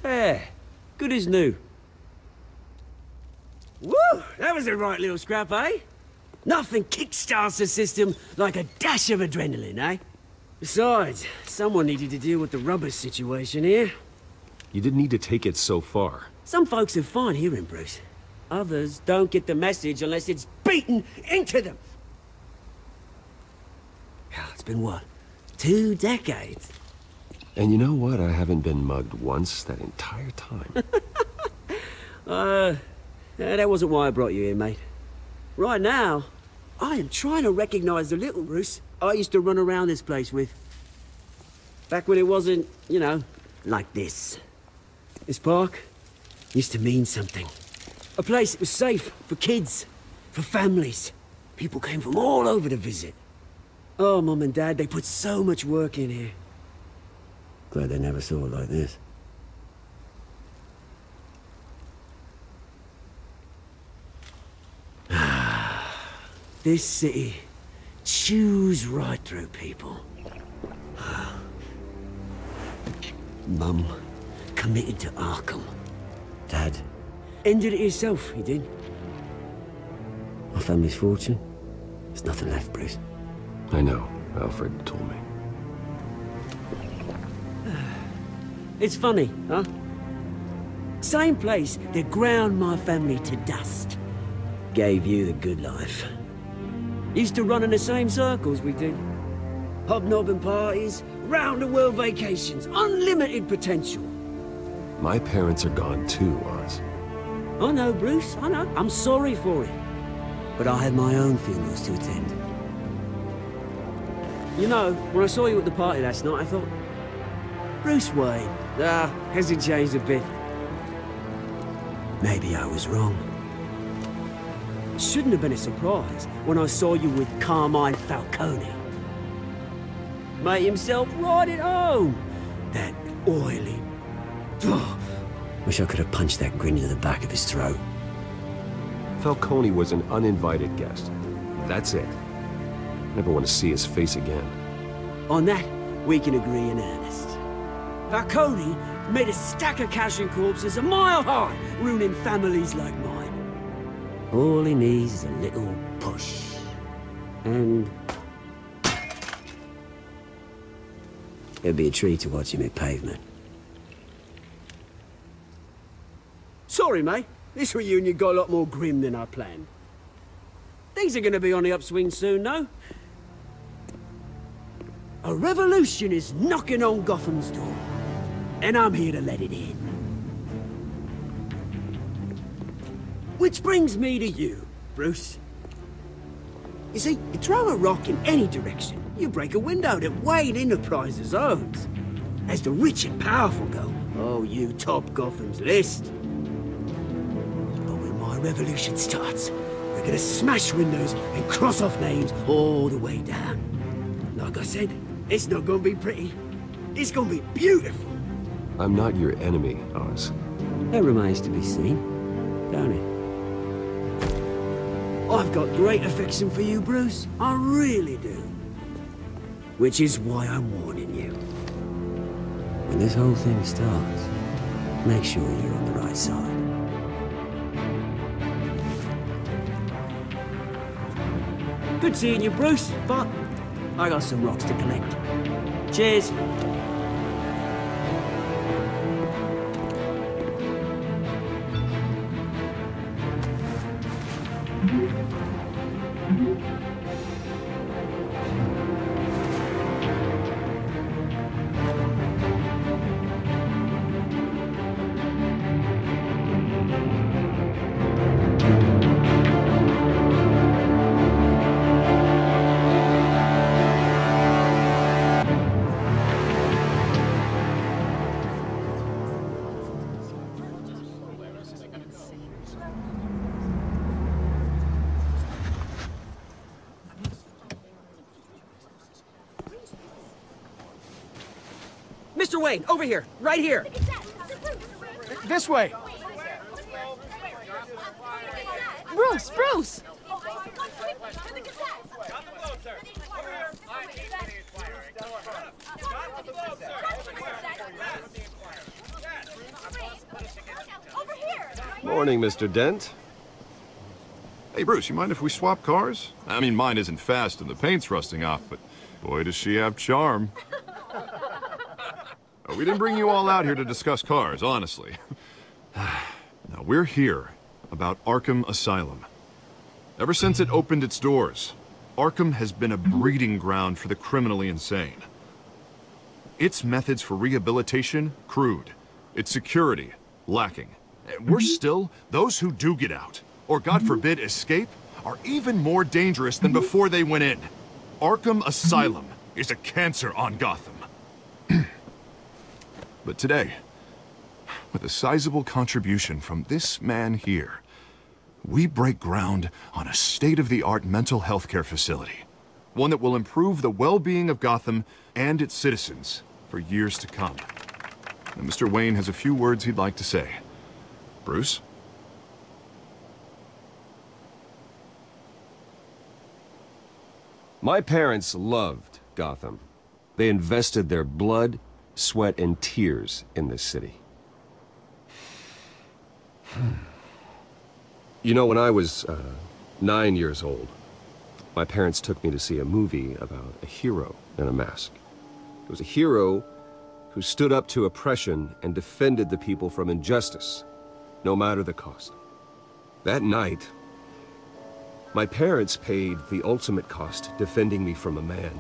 There. Good as new. Woo! That was a right little scrap, eh? Nothing kickstarts the system like a dash of adrenaline, eh? Besides, someone needed to deal with the rubber situation here. You didn't need to take it so far. Some folks are fine hearing, Bruce. Others don't get the message unless it's beaten into them. It's been, what, 2 decades? And you know what? I haven't been mugged once that entire time. That wasn't why I brought you here, mate. Right now, I am trying to recognize the little Bruce I used to run around this place with. Back when it wasn't, you know, like this. This park used to mean something. A place that was safe for kids, for families. People came from all over to visit. Oh, Mum and Dad, they put so much work in here. Glad they never saw it like this. This city chews right through people. Mum committed to Arkham. Dad ended it himself, he did. My family's fortune, there's nothing left, Bruce. I know. Alfred told me. It's funny, huh? Same place that ground my family to dust gave you the good life. Used to run in the same circles we did. Hobnobbing parties, round-the-world vacations, unlimited potential. My parents are gone too, Oz. I know, Bruce, I know. I'm sorry for it. But I had my own funerals to attend. You know, when I saw you at the party last night, I thought, Bruce Wayne, hasn't changed a bit. Maybe I was wrong. Shouldn't have been a surprise when I saw you with Carmine Falcone. Made himself right at home. That oily... Wish I could have punched that grin to the back of his throat. Falcone was an uninvited guest. That's it. Never want to see his face again. On that, we can agree in earnest. Falcone made a stack of cash and corpses a mile high, ruining families like mine. All he needs is a little push. And... it'd be a treat to watch him hit pavement. Sorry, mate. This reunion got a lot more grim than I planned. Things are gonna be on the upswing soon, no? A revolution is knocking on Gotham's door. And I'm here to let it in. Which brings me to you, Bruce. You see, you throw a rock in any direction, you break a window that Wayne Enterprises owns. As the rich and powerful go, oh, you top Gotham's list. But when my revolution starts, we're gonna smash windows and cross off names all the way down. Like I said, it's not gonna be pretty. It's gonna be beautiful. I'm not your enemy, Oz. That remains to be seen, don't it? I've got great affection for you, Bruce. I really do. Which is why I'm warning you. When this whole thing starts, make sure you're on the right side. Good seeing you, Bruce, but I got some rocks to collect. Cheers. Mr. Wayne, over here, right here. This way. Bruce, Bruce! Morning, Mr. Dent. Hey, Bruce, you mind if we swap cars? I mean, mine isn't fast and the paint's rusting off, but boy, does she have charm. We didn't bring you all out here to discuss cars, honestly. Now, we're here about Arkham Asylum. Ever since it opened its doors, Arkham has been a breeding ground for the criminally insane. Its methods for rehabilitation, crude. Its security, lacking. And worse still, those who do get out, or God forbid escape, are even more dangerous than before they went in. Arkham Asylum is a cancer on Gotham. But today, with a sizable contribution from this man here, we break ground on a state-of-the-art mental health care facility. One that will improve the well-being of Gotham and its citizens for years to come. And Mr. Wayne has a few words he'd like to say. Bruce? My parents loved Gotham. They invested their blood, sweat, and tears in this city. You know, when I was 9 years old, my parents took me to see a movie about a hero in a mask. It was a hero who stood up to oppression and defended the people from injustice, no matter the cost. That night, my parents paid the ultimate cost defending me from a man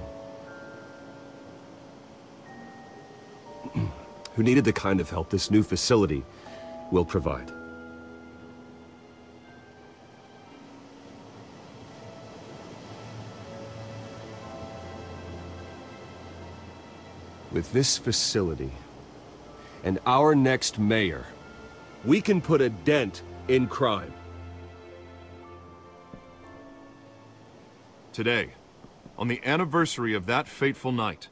who needed the kind of help this new facility will provide. With this facility and our next mayor, we can put a dent in crime. Today, on the anniversary of that fateful night,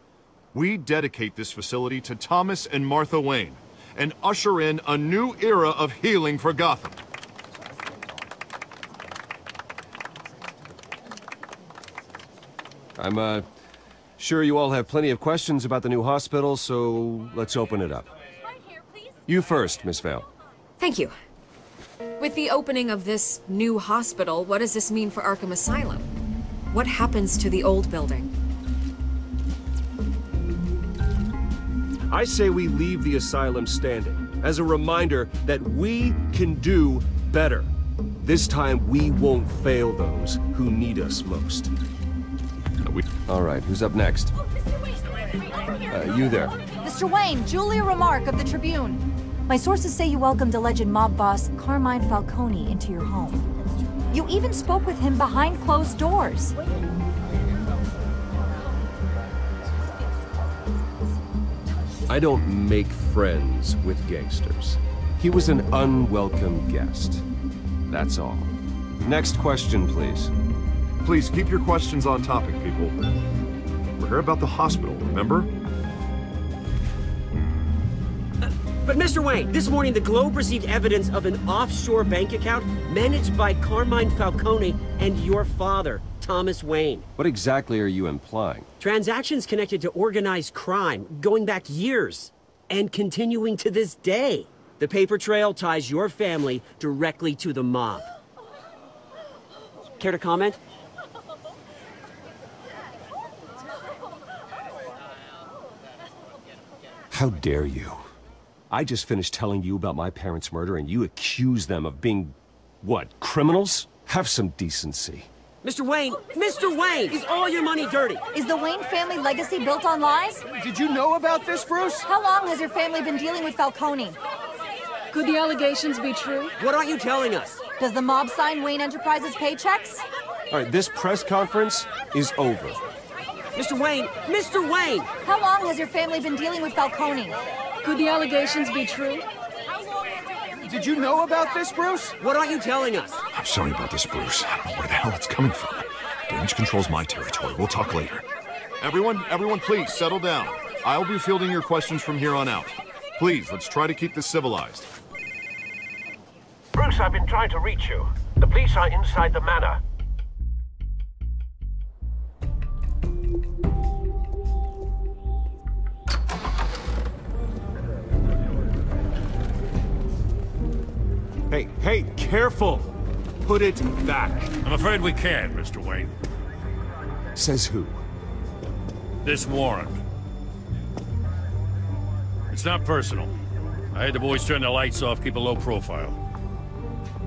we dedicate this facility to Thomas and Martha Wayne and usher in a new era of healing for Gotham. I'm sure you all have plenty of questions about the new hospital, so let's open it up. You first, Miss Vale. Thank you. With the opening of this new hospital, what does this mean for Arkham Asylum? What happens to the old building? I say we leave the asylum standing as a reminder that we can do better. This time we won't fail those who need us most. All right, who's up next? You there. Mr. Wayne, Julia Remark of the Tribune. My sources say you welcomed alleged mob boss Carmine Falcone into your home. You even spoke with him behind closed doors. I don't make friends with gangsters. He was an unwelcome guest. That's all. Next question, please. Please keep your questions on topic, people. We're here about the hospital, remember? But Mr. Wayne, this morning the Globe received evidence of an offshore bank account managed by Carmine Falcone and your father, Thomas Wayne. What exactly are you implying? Transactions connected to organized crime, going back years, and continuing to this day. The paper trail ties your family directly to the mob. Care to comment? How dare you? I just finished telling you about my parents' murder and you accuse them of being, what, criminals? Have some decency. Mr. Wayne, is all your money dirty? Is the Wayne family legacy built on lies? Did you know about this, Bruce? How long has your family been dealing with Falcone? Could the allegations be true? What aren't you telling us? Does the mob sign Wayne Enterprises paychecks? All right, this press conference is over. Mr. Wayne! How long has your family been dealing with Falcone? Could the allegations be true? Did you know about this, Bruce? What aren't you telling us? I'm sorry about this, Bruce. I don't know where the hell it's coming from. Damage control's my territory. We'll talk later. Everyone please settle down. I'll be fielding your questions from here on out. Please, let's try to keep this civilized. Bruce, I've been trying to reach you. The police are inside the manor. Hey, careful! Put it back. I'm afraid we can't, Mr. Wayne. Says who? This warrant. It's not personal. I had the boys turn the lights off, keep a low profile.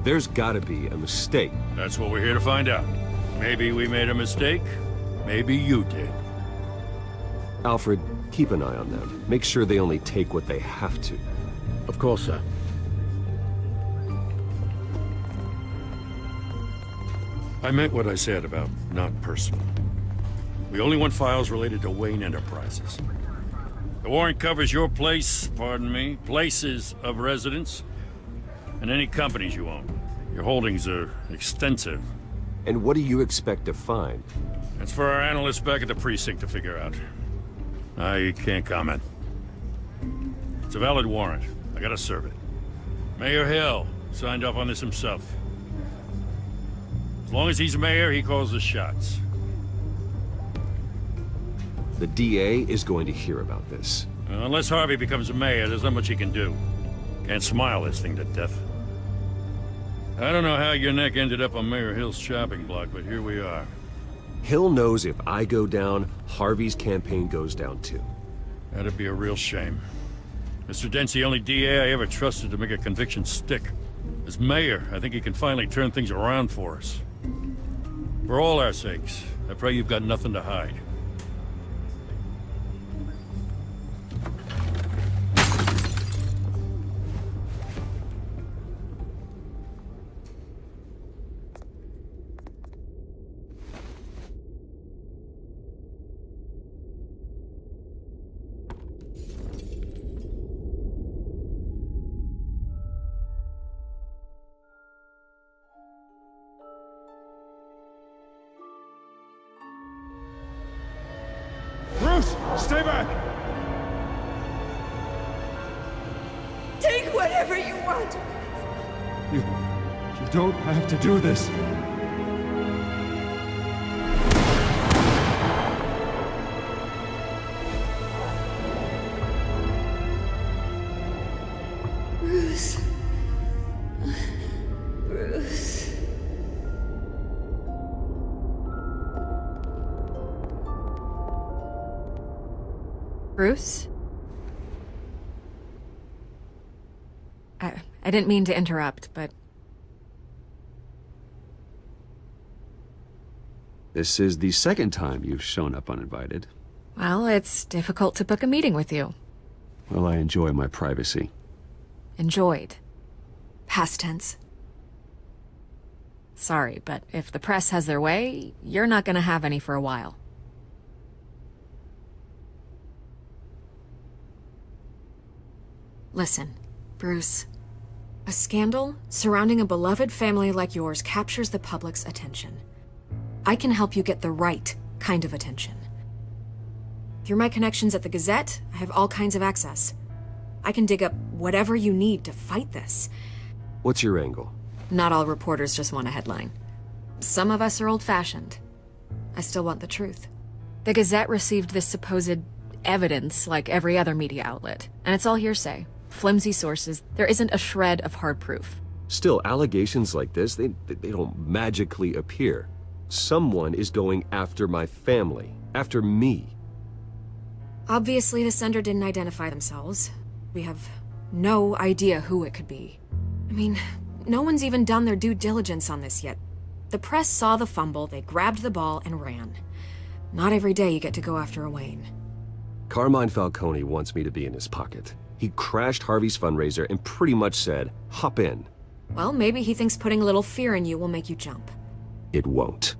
There's gotta be a mistake. That's what we're here to find out. Maybe we made a mistake. Maybe you did. Alfred, keep an eye on them. Make sure they only take what they have to. Of course, sir. I meant what I said about not personal. We only want files related to Wayne Enterprises. The warrant covers your place, pardon me, places of residence, and any companies you own. Your holdings are extensive. And what do you expect to find? That's for our analysts back at the precinct to figure out. I can't comment. It's a valid warrant. I gotta serve it. Mayor Hill signed off on this himself. As long as he's mayor, he calls the shots. The DA is going to hear about this. Unless Harvey becomes mayor, there's not much he can do. Can't smile this thing to death. I don't know how your neck ended up on Mayor Hill's chopping block, but here we are. Hill knows if I go down, Harvey's campaign goes down too. That'd be a real shame. Mr. Dent's the only DA I ever trusted to make a conviction stick. As mayor, I think he can finally turn things around for us. For all our sakes, I pray you've got nothing to hide. Bruce, stay back! Take whatever you want. You don't have to do this. Bruce. Bruce. Bruce? I didn't mean to interrupt, but... This is the second time you've shown up uninvited. Well, it's difficult to book a meeting with you. Well, I enjoy my privacy. Enjoyed. Past tense. Sorry, but if the press has their way, you're not gonna have any for a while. Listen, Bruce. A scandal surrounding a beloved family like yours captures the public's attention. I can help you get the right kind of attention. Through my connections at the Gazette, I have all kinds of access. I can dig up whatever you need to fight this. What's your angle? Not all reporters just want a headline. Some of us are old-fashioned. I still want the truth. The Gazette received this supposed evidence like every other media outlet, and it's all hearsay. Flimsy sources. There isn't a shred of hard proof. Still, allegations like this, they don't magically appear. Someone is going after my family, after me. Obviously, the sender didn't identify themselves. We have no idea who it could be. I mean, no one's even done their due diligence on this yet. The press saw the fumble, they grabbed the ball and ran. Not every day you get to go after a Wayne. Carmine Falcone wants me to be in his pocket. He crashed Harvey's fundraiser and pretty much said, hop in. Well, maybe he thinks putting a little fear in you will make you jump. It won't.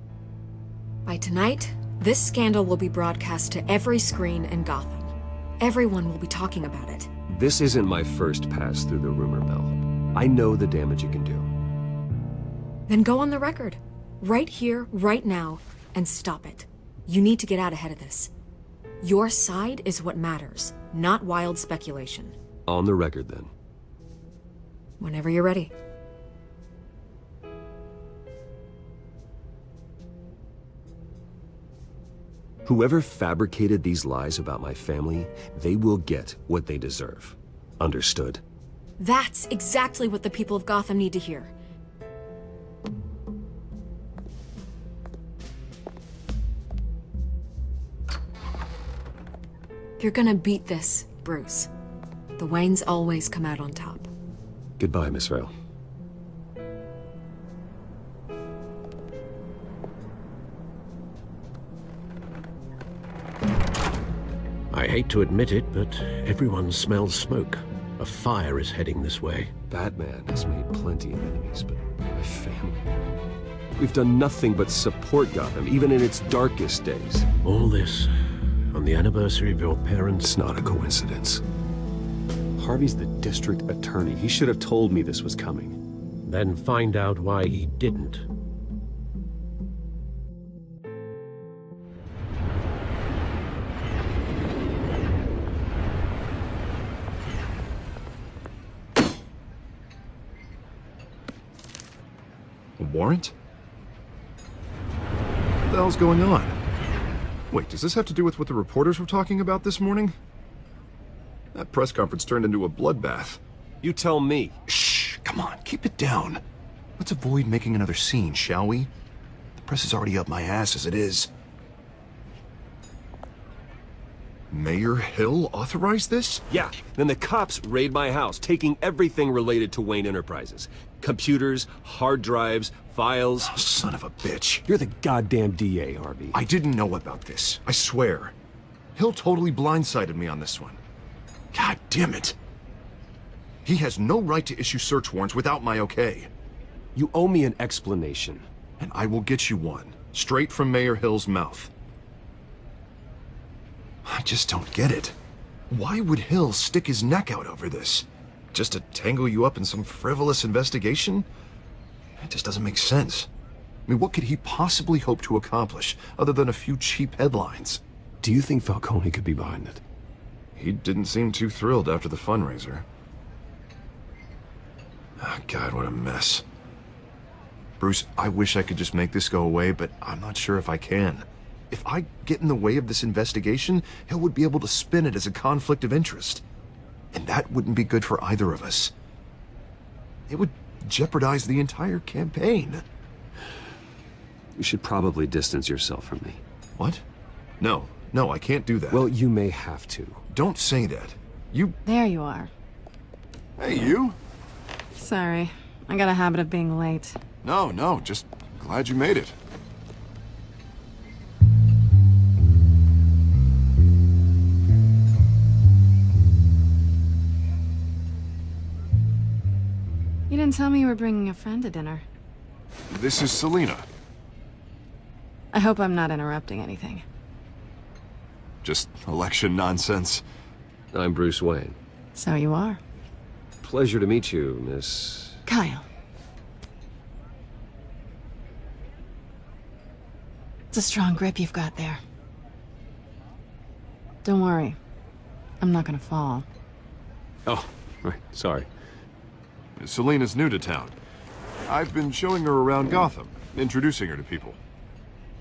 By tonight, this scandal will be broadcast to every screen in Gotham. Everyone will be talking about it. This isn't my first pass through the rumor mill. I know the damage it can do. Then go on the record. Right here, right now, and stop it. You need to get out ahead of this. Your side is what matters, not wild speculation. On the record, then. Whenever you're ready. Whoever fabricated these lies about my family, they will get what they deserve. Understood? That's exactly what the people of Gotham need to hear. You're gonna beat this, Bruce. The Waynes always come out on top. Goodbye, Miss Vale. I hate to admit it, but everyone smells smoke. A fire is heading this way. Batman has made plenty of enemies, but my family... We've done nothing but support Gotham, even in its darkest days. All this on the anniversary of your parents'... It's not a coincidence. Harvey's the district attorney. He should have told me this was coming. Then find out why he didn't. A warrant? What the hell's going on? Wait, does this have to do with what the reporters were talking about this morning? That press conference turned into a bloodbath. You tell me. Shh, come on, keep it down. Let's avoid making another scene, shall we? The press is already up my ass as it is. Mayor Hill authorized this? Yeah, then the cops raid my house, taking everything related to Wayne Enterprises. Computers, hard drives, files. Oh, son of a bitch. You're the goddamn DA, Harvey. I didn't know about this, I swear. Hill totally blindsided me on this one. God damn it. He has no right to issue search warrants without my okay. You owe me an explanation. And I will get you one, straight from Mayor Hill's mouth. I just don't get it. Why would Hill stick his neck out over this? Just to tangle you up in some frivolous investigation? It just doesn't make sense. I mean, what could he possibly hope to accomplish, other than a few cheap headlines? Do you think Falcone could be behind it? He didn't seem too thrilled after the fundraiser. Oh, God, what a mess. Bruce, I wish I could just make this go away, but I'm not sure if I can. If I get in the way of this investigation, Hill would be able to spin it as a conflict of interest. And that wouldn't be good for either of us. It would jeopardize the entire campaign. You should probably distance yourself from me. What? No, I can't do that. Well, you may have to. Don't say that. You... There you are. Hey, you? Sorry. I got a habit of being late. No, just glad you made it. You didn't tell me you were bringing a friend to dinner. This is Selina. I hope I'm not interrupting anything. Just election nonsense. I'm Bruce Wayne. So you are. Pleasure to meet you, Miss... Kyle. It's a strong grip you've got there. Don't worry. I'm not gonna fall. Oh, right. Sorry. Selina's new to town. I've been showing her around Gotham, introducing her to people.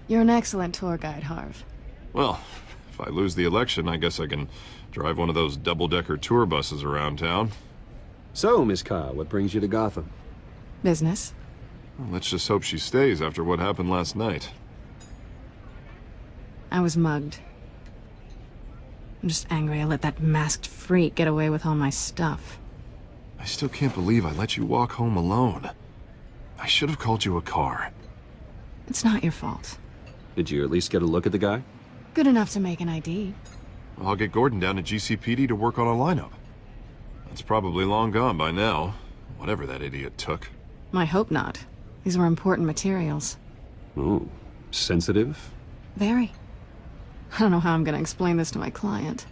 You're an excellent tour guide, Harv. Well, if I lose the election, I guess I can drive one of those double-decker tour buses around town. So, Miss Kyle, what brings you to Gotham? Business. Well, let's just hope she stays after what happened last night. I was mugged. I'm just angry I let that masked freak get away with all my stuff. I still can't believe I let you walk home alone. I should have called you a car. It's not your fault. Did you at least get a look at the guy? Good enough to make an ID. Well, I'll get Gordon down to GCPD to work on a lineup. It's probably long gone by now, whatever that idiot took. I hope not. These were important materials. Ooh, sensitive? Very. I don't know how I'm gonna explain this to my client.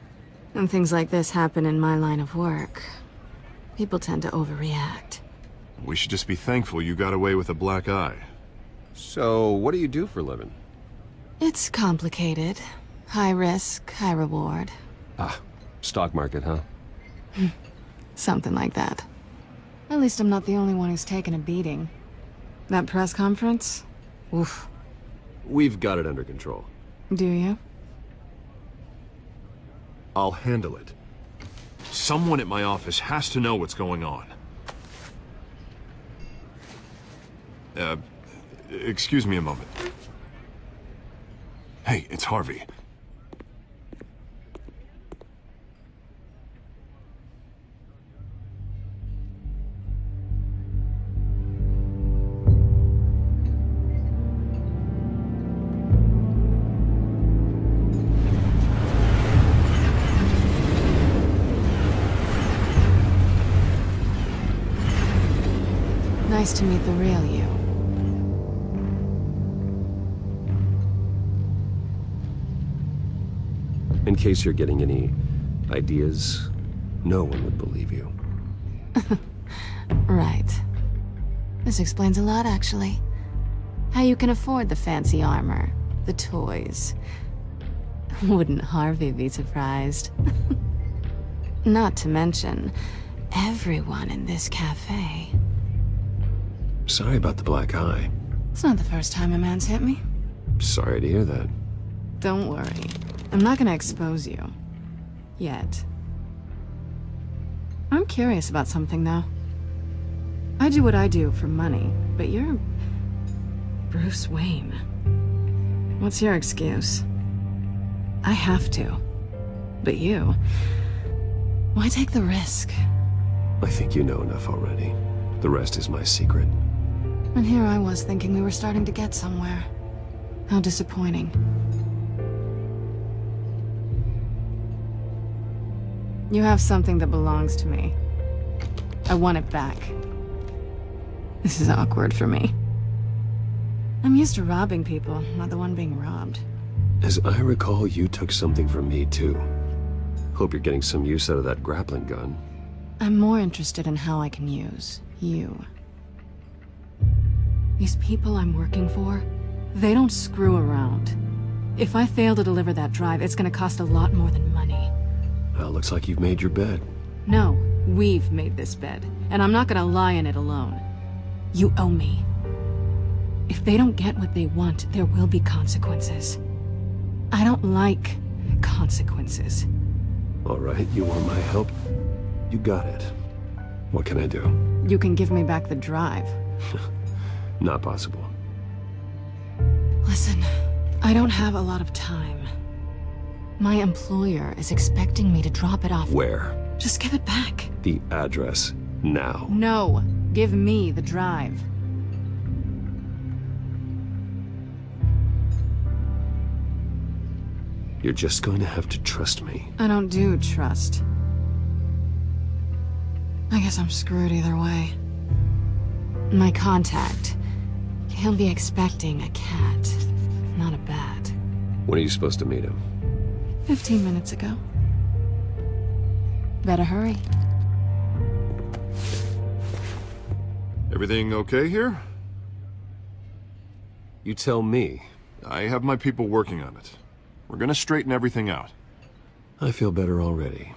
When things like this happen in my line of work, people tend to overreact. We should just be thankful you got away with a black eye. So, what do you do for a living? It's complicated. High risk, high reward. Ah, stock market, huh? Something like that. At least I'm not the only one who's taken a beating. That press conference? Oof. We've got it under control. Do you? I'll handle it. Someone at my office has to know what's going on. Excuse me a moment. Hey, it's Harvey. Nice to meet the real you. In case you're getting any ideas, no one would believe you. Right. This explains a lot, actually. How you can afford the fancy armor, the toys. Wouldn't Harvey be surprised? Not to mention, everyone in this cafe. Sorry about the black eye. It's not the first time a man's hit me. Sorry to hear that. Don't worry. I'm not gonna expose you. Yet. I'm curious about something, though. I do what I do for money, but you're... Bruce Wayne. What's your excuse? I have to. But you... Why take the risk? I think you know enough already. The rest is my secret. And here I was thinking we were starting to get somewhere. How disappointing. You have something that belongs to me. I want it back. This is awkward for me. I'm used to robbing people, not the one being robbed. As I recall, you took something from me, too. Hope you're getting some use out of that grappling gun. I'm more interested in how I can use you. These people I'm working for, they don't screw around. If I fail to deliver that drive, it's gonna cost a lot more than money. Well, looks like you've made your bed. No, we've made this bed, and I'm not gonna lie in it alone. You owe me. If they don't get what they want, there will be consequences. I don't like consequences. All right, you want my help? You got it. What can I do? You can give me back the drive. Not possible. Listen, I don't have a lot of time. My employer is expecting me to drop it off. Where? Just give it back. The address, now. No, give me the drive. You're just going to have to trust me. I don't do trust. I guess I'm screwed either way. My contact, he'll be expecting a cat, not a bat. When are you supposed to meet him? 15 minutes ago. Better hurry. Everything okay here? You tell me. I have my people working on it. We're gonna straighten everything out. I feel better already.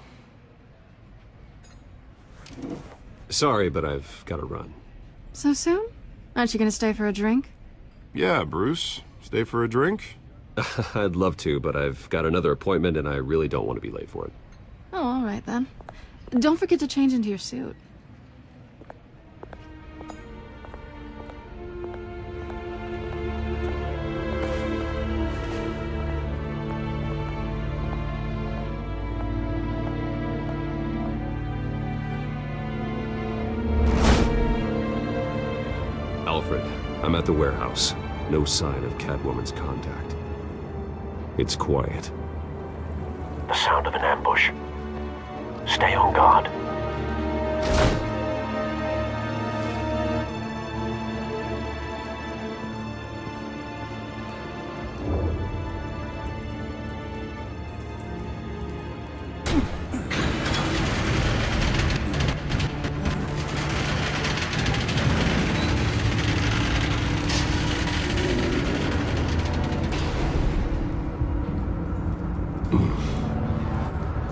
Sorry, but I've got to run. So soon? Aren't you gonna stay for a drink? Yeah, Bruce. Stay for a drink? I'd love to, but I've got another appointment and I really don't want to be late for it. Oh, all right then. Don't forget to change into your suit. Alfred, I'm at the warehouse. No sign of Catwoman's contact. It's quiet. The sound of an ambush. Stay on guard.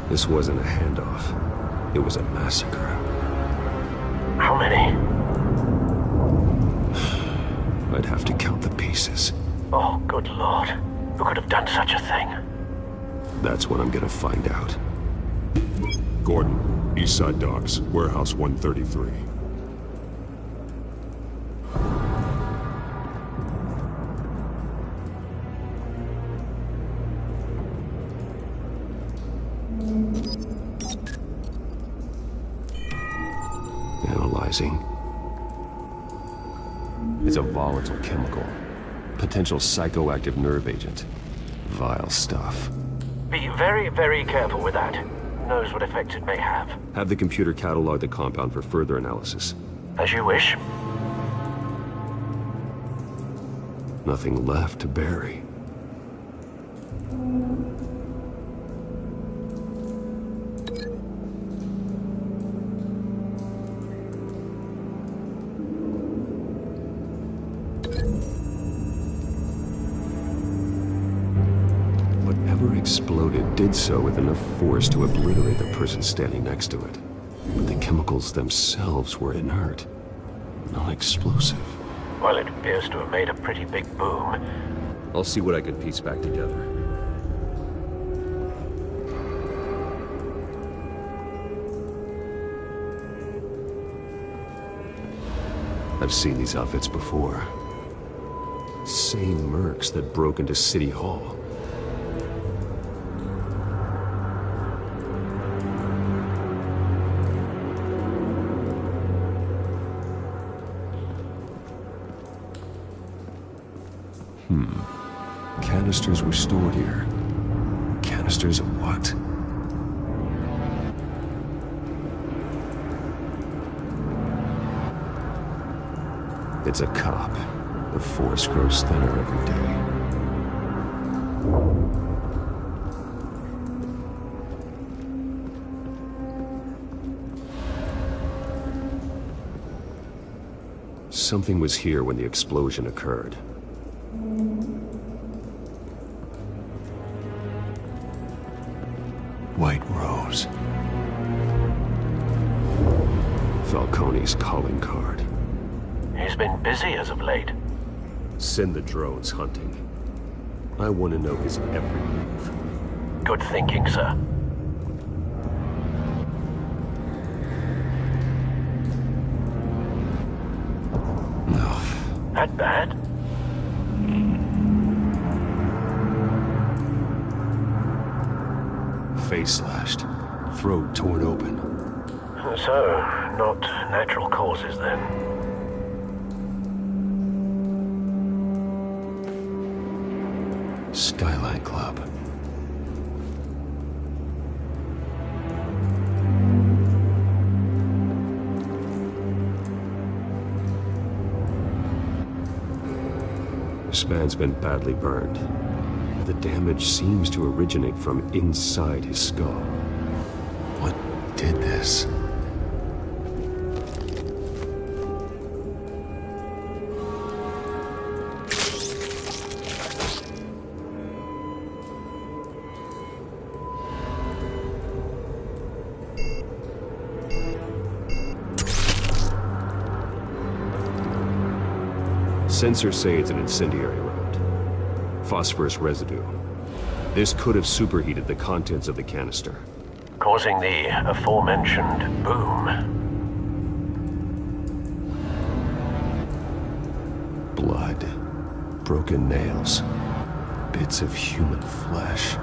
This wasn't a handoff. It was a massacre. How many? I'd have to count the pieces. Oh, good lord. Who could have done such a thing? That's what I'm gonna find out. Gordon, Eastside Docks, Warehouse 133. Analyzing. It's a volatile chemical. Potential psychoactive nerve agent. Vile stuff. Be very, very careful with that. Who knows what effect it may have. Have the computer catalog the compound for further analysis. As you wish. Nothing left to bury. Exploded did so with enough force to obliterate the person standing next to it. But the chemicals themselves were inert, non-explosive. Well, it appears to have made a pretty big boom. I'll see what I can piece back together. I've seen these outfits before. Same mercs that broke into City Hall. Canisters were stored here. Canisters of what? It's a cop. The force grows thinner every day. Something was here when the explosion occurred. White Rose. Falcone's calling card. He's been busy as of late. Send the drones hunting. I want to know his every move. Good thinking, sir. No. That bad? Face slashed, throat torn open. So, not natural causes then. Skyline Club. This man's been badly burned. The damage seems to originate from inside his skull. What did this? Sensors say it's an incendiary round. Phosphorus residue. This could have superheated the contents of the canister, causing the aforementioned boom. Blood, broken nails, bits of human flesh.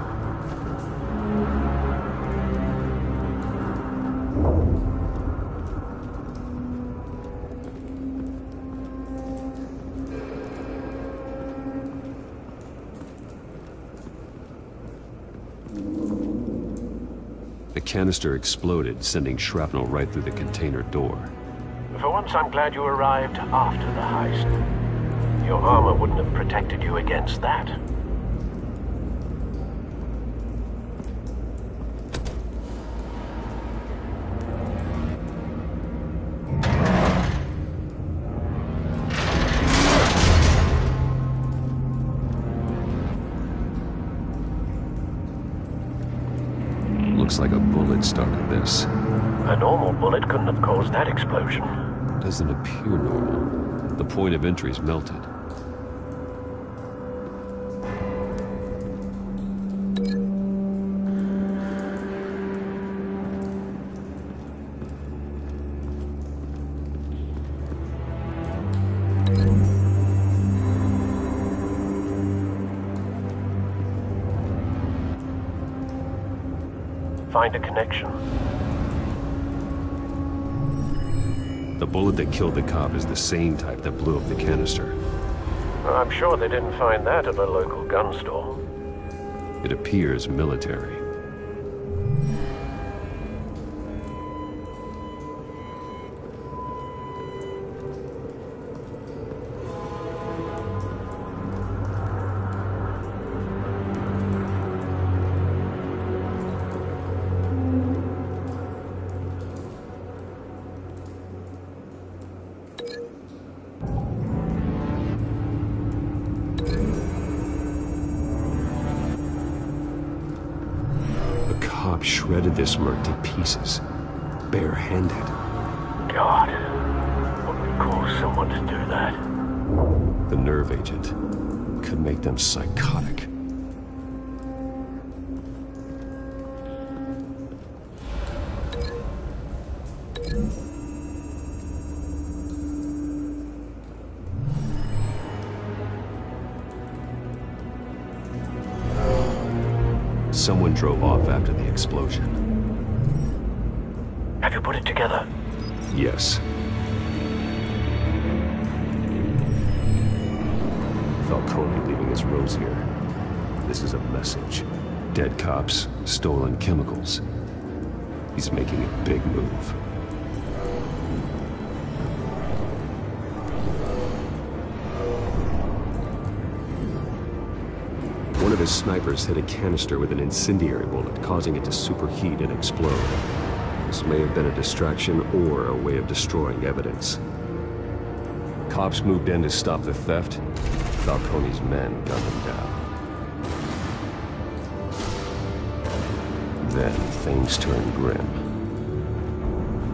The canister exploded, sending shrapnel right through the container door. For once, I'm glad you arrived after the heist. Your armor wouldn't have protected you against that. Looks like a bullet started this. A normal bullet couldn't have caused that explosion. Doesn't appear normal. The point of entry's melted. Find a connection. The bullet that killed the cop is the same type that blew up the canister. I'm sure they didn't find that at a local gun store. It appears military. Shredded this merc to pieces, bare-handed. God, what would cause someone to do that? The nerve agent could make them psychotic. Someone drove off after the explosion. Have you put it together? Yes. Falcone leaving his rose here. This is a message. Dead cops, stolen chemicals. He's making a big move. One of his snipers hit a canister with an incendiary bullet, causing it to superheat and explode. This may have been a distraction or a way of destroying evidence. Cops moved in to stop the theft. Falcone's men gunned them down. Then things turned grim.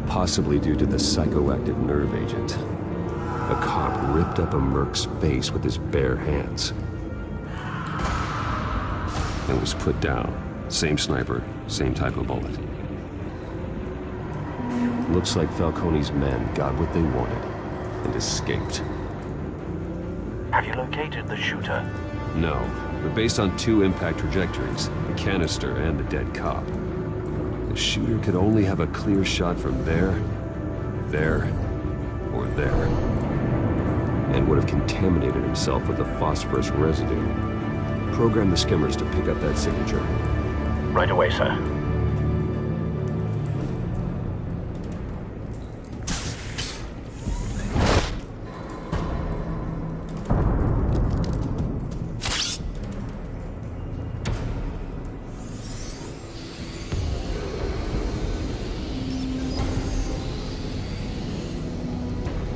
Possibly due to the psychoactive nerve agent. A cop ripped up a merc's face with his bare hands. And was put down. Same sniper, same type of bullet. Looks like Falcone's men got what they wanted and escaped. Have you located the shooter? No, but based on two impact trajectories, the canister and the dead cop, the shooter could only have a clear shot from there, or there, and would have contaminated himself with the phosphorus residue. Program the skimmers to pick up that signature. Right away, sir.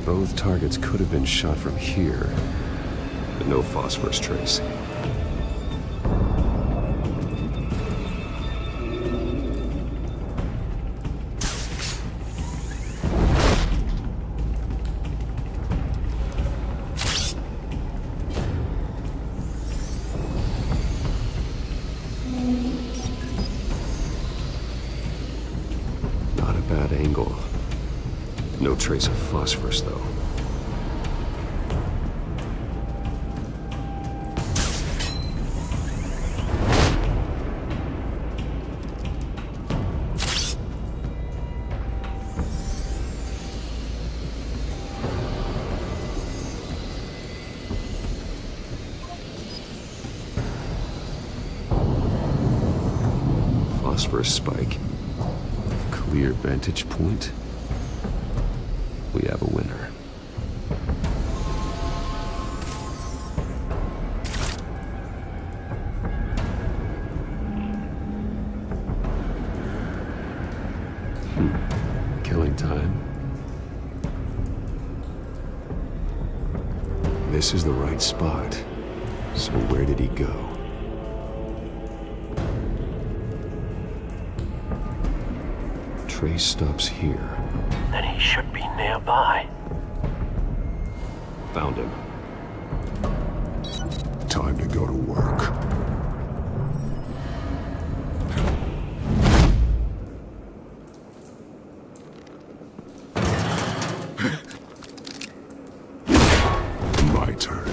Both targets could have been shot from here, but no phosphorus trace. Not a bad angle. No trace of phosphorus, though. Phosphorus spike. Clear vantage point. We have a winner. Killing time. This is the right spot. So where did he go? trace stops here. Then he should be nearby. Found him. Time to go to work. My turn.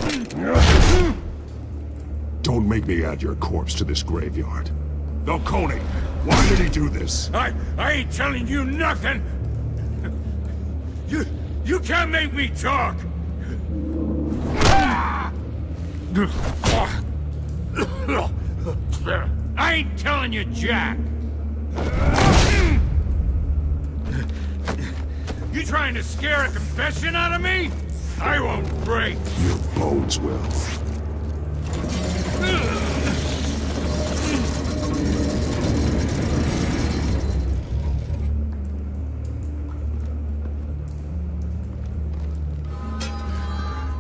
Don't make me add your corpse to this graveyard. Falcone, why did he do this? I ain't telling you nothing! You can't make me talk! I ain't telling you jack! You trying to scare a confession out of me? I won't break! Your bones will.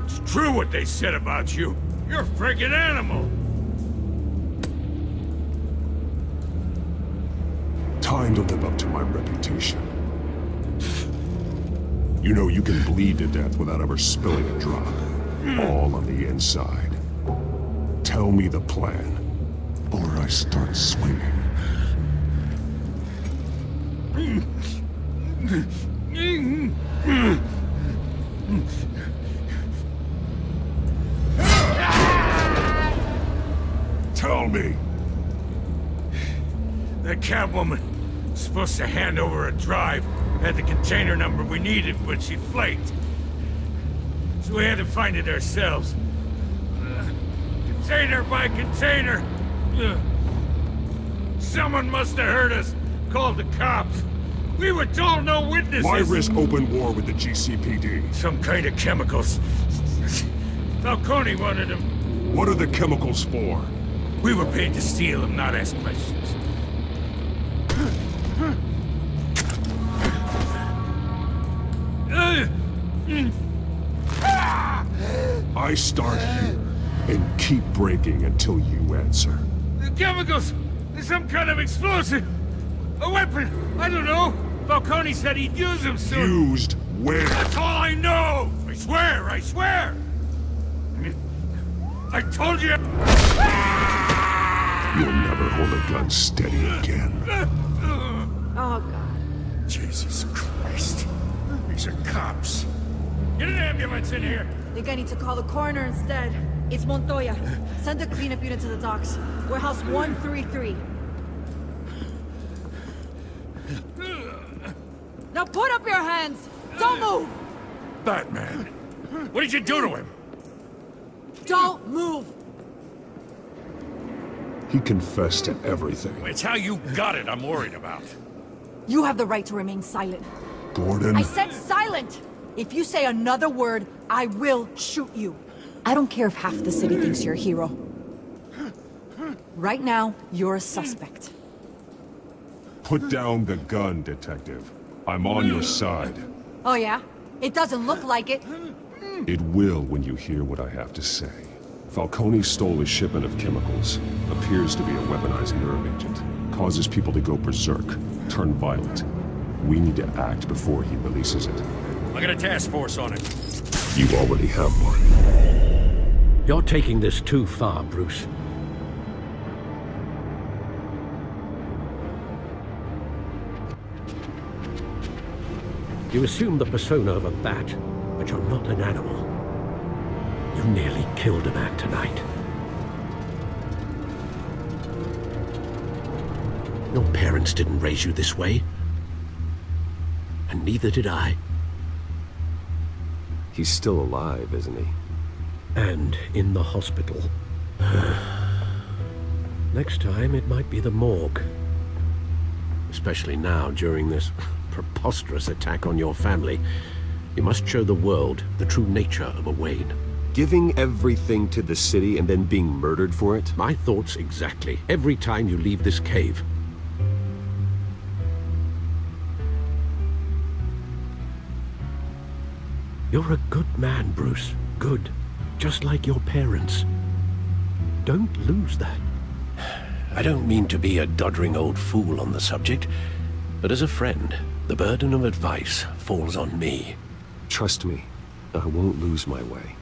It's true what they said about you. You're a freaking animal! Time to live up to my reputation. You know you can bleed to death without ever spilling a drop. All on the inside. Tell me the plan, or I start swinging. Tell me. That Catwoman was supposed to hand over a drive, had the container number we needed, but she flaked. So we had to find it ourselves. Container by container. Someone must have heard us, called the cops. We were told no witnesses. Why risk open war with the GCPD? Some kind of chemicals. Falcone wanted them. What are the chemicals for? We were paid to steal them, not ask questions. I start here and keep breaking until you answer. The chemicals! There's some kind of explosive! A weapon! I don't know! Falcone said he'd use them soon! Used where? That's all I know! I swear! I swear! I told you! You'll never hold a gun steady again. Oh, God. Jesus Christ. These are cops. Get an ambulance in here! Think I need to call the coroner instead. It's Montoya. Send a cleanup unit to the docks. Warehouse 133. Now put up your hands! Don't move! Batman! What did you do to him? Don't move! He confessed to everything. It's how you got it I'm worried about. You have the right to remain silent. Gordon? I said silent! If you say another word, I will shoot you. I don't care if half the city thinks you're a hero. Right now, you're a suspect. Put down the gun, Detective. I'm on your side. Oh yeah? It doesn't look like it. It will when you hear what I have to say. Falcone stole a shipment of chemicals. Appears to be a weaponized nerve agent. Causes people to go berserk, turn violent. We need to act before he releases it. I got a task force on it. You already have one. You're taking this too far, Bruce. You assume the persona of a bat, but you're not an animal. You nearly killed a man tonight. Your parents didn't raise you this way. And neither did I. He's still alive, isn't he? And in the hospital. Next time, it might be the morgue. Especially now, during this preposterous attack on your family. You must show the world the true nature of a Wayne. Giving everything to the city and then being murdered for it? My thoughts exactly. Every time you leave this cave. You're a good man, Bruce. Good. Just like your parents. Don't lose that. I don't mean to be a doddering old fool on the subject, But as a friend, the burden of advice falls on me. Trust me, I won't lose my way.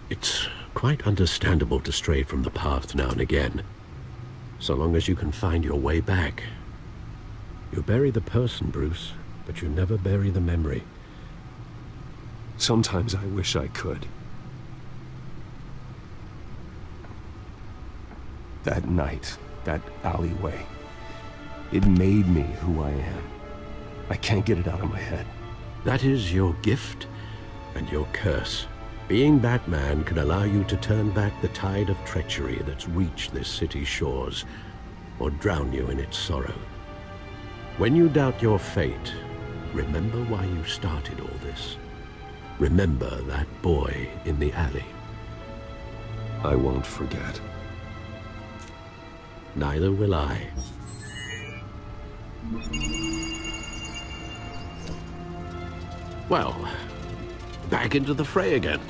It's quite understandable to stray from the path now and again, so long as you can find your way back. You bury the person, Bruce, but you never bury the memory. Sometimes I wish I could. That night, that alleyway, it made me who I am. I can't get it out of my head. That is your gift and your curse. Being Batman can allow you to turn back the tide of treachery that's reached this city's shores, or drown you in its sorrow. When you doubt your fate, remember why you started all this. Remember that boy in the alley. I won't forget. Neither will I. Well, back into the fray again.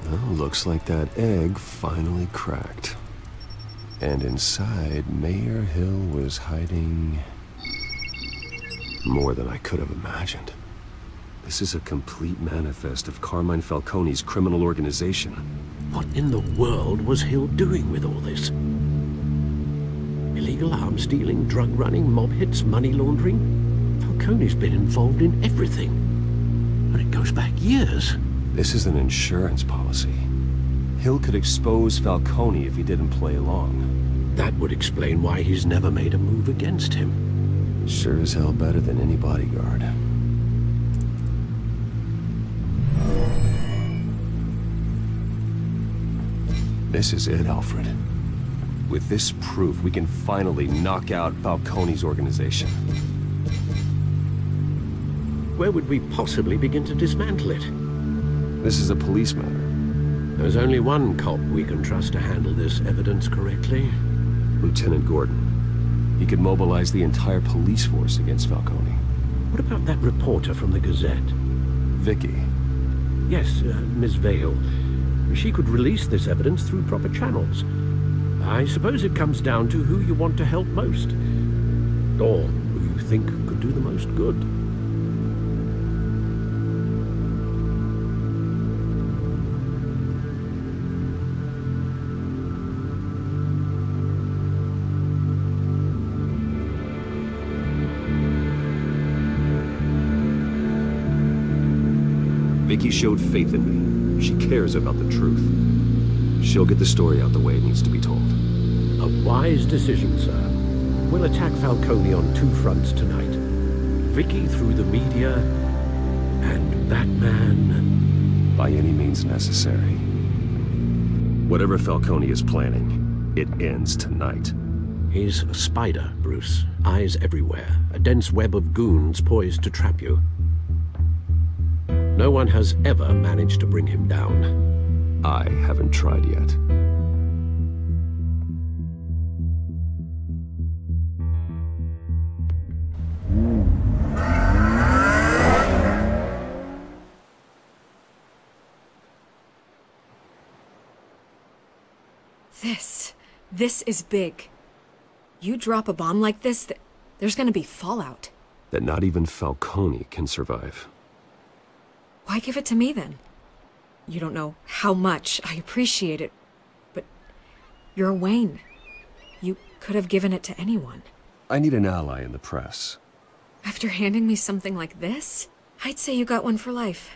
Well, looks like that egg finally cracked. And inside, Mayor Hill was hiding more than I could have imagined. This is a complete manifest of Carmine Falcone's criminal organization. What in the world was Hill doing with all this? Illegal arms dealing, drug running, mob hits, money laundering? Falcone's been involved in everything. And it goes back years. This is an insurance policy. Hill could expose Falcone if he didn't play along. That would explain why he's never made a move against him. Sure as hell better than any bodyguard. This is it, Alfred. With this proof, we can finally knock out Falcone's organization. Where would we possibly begin to dismantle it? This is a police matter. There's only one cop we can trust to handle this evidence correctly. Lieutenant Gordon. He could mobilize the entire police force against Falcone. What about that reporter from the Gazette? Vicky. Yes, Miss Vale. She could release this evidence through proper channels. I suppose it comes down to who you want to help most. Or who you think could do the most good. Vicky showed faith in me. She cares about the truth. She'll get the story out the way it needs to be told. A wise decision, sir. We'll attack Falcone on two fronts tonight. Vicky through the media, and Batman... by any means necessary. Whatever Falcone is planning, it ends tonight. He's a spider, Bruce. Eyes everywhere. A dense web of goons poised to trap you. No one has ever managed to bring him down. I haven't tried yet. This is big. You drop a bomb like this, there's gonna be fallout. That not even Falcone can survive. Why give it to me then? You don't know how much I appreciate it, but you're Wayne. You could have given it to anyone. I need an ally in the press. After handing me something like this, I'd say you got one for life.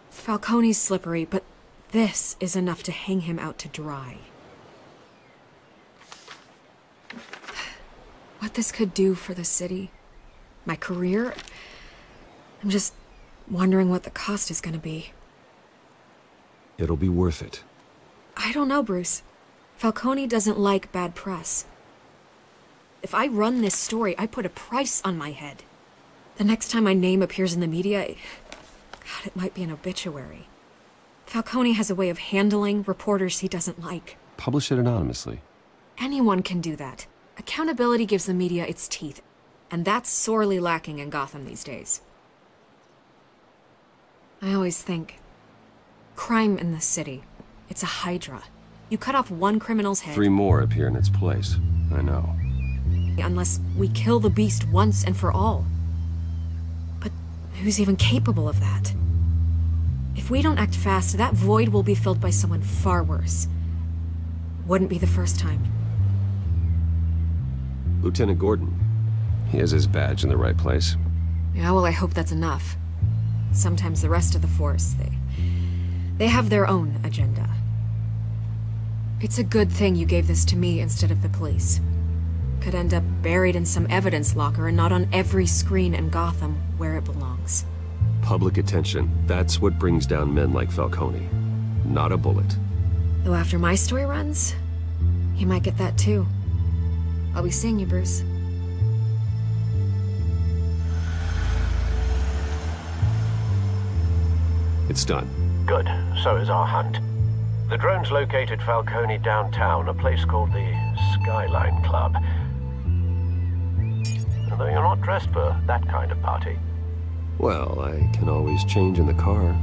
Falcone's slippery, but this is enough to hang him out to dry. What this could do for the city, my career, I'm just wondering what the cost is gonna be. It'll be worth it. I don't know, Bruce. Falcone doesn't like bad press. If I run this story, I put a price on my head. The next time my name appears in the media, God, it might be an obituary. Falcone has a way of handling reporters he doesn't like. Publish it anonymously. Anyone can do that. Accountability gives the media its teeth, and that's sorely lacking in Gotham these days. I always think, crime in the city, it's a hydra. You cut off one criminal's head... 3 more appear in its place. I know. Unless we kill the beast once and for all. But who's even capable of that? If we don't act fast, that void will be filled by someone far worse. Wouldn't be the first time. Lieutenant Gordon. He has his badge in the right place. Yeah, well, I hope that's enough. Sometimes the rest of the force, they have their own agenda. It's a good thing you gave this to me instead of the police. Could end up buried in some evidence locker and not on every screen in Gotham where it belongs. Public attention. That's what brings down men like Falcone. Not a bullet. Though after my story runs, he might get that too. I'll be seeing you, Bruce. It's done. Good. So is our hunt. The drone's located Falcone downtown, a place called the Skyline Club. Although you're not dressed for that kind of party. Well, I can always change in the car.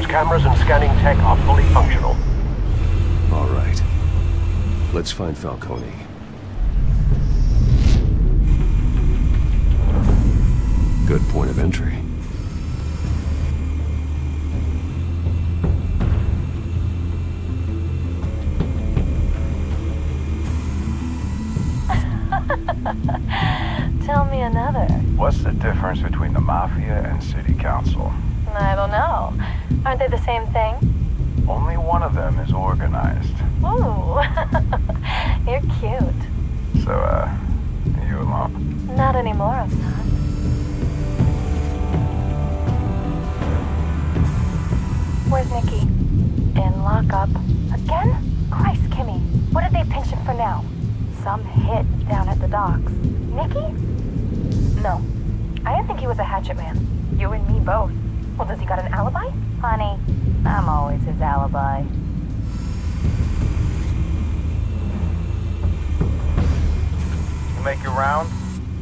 Cameras and scanning tech are fully functional. All right. Let's find Falcone. Good point of entry. Tell me another. What's the difference between the Mafia and City Council? I don't know. Aren't they the same thing? Only one of them is organized. Ooh, you're cute. So, are you alone? Not anymore, I'm not. Where's Nikki? In lockup. Again? Christ, Kimmy. What did they pinch him for now? Some hit down at the docks. Nikki? No. I didn't think he was a hatchet man. You and me both. Well, does he got an alibi? Honey, I'm always his alibi. You make your round?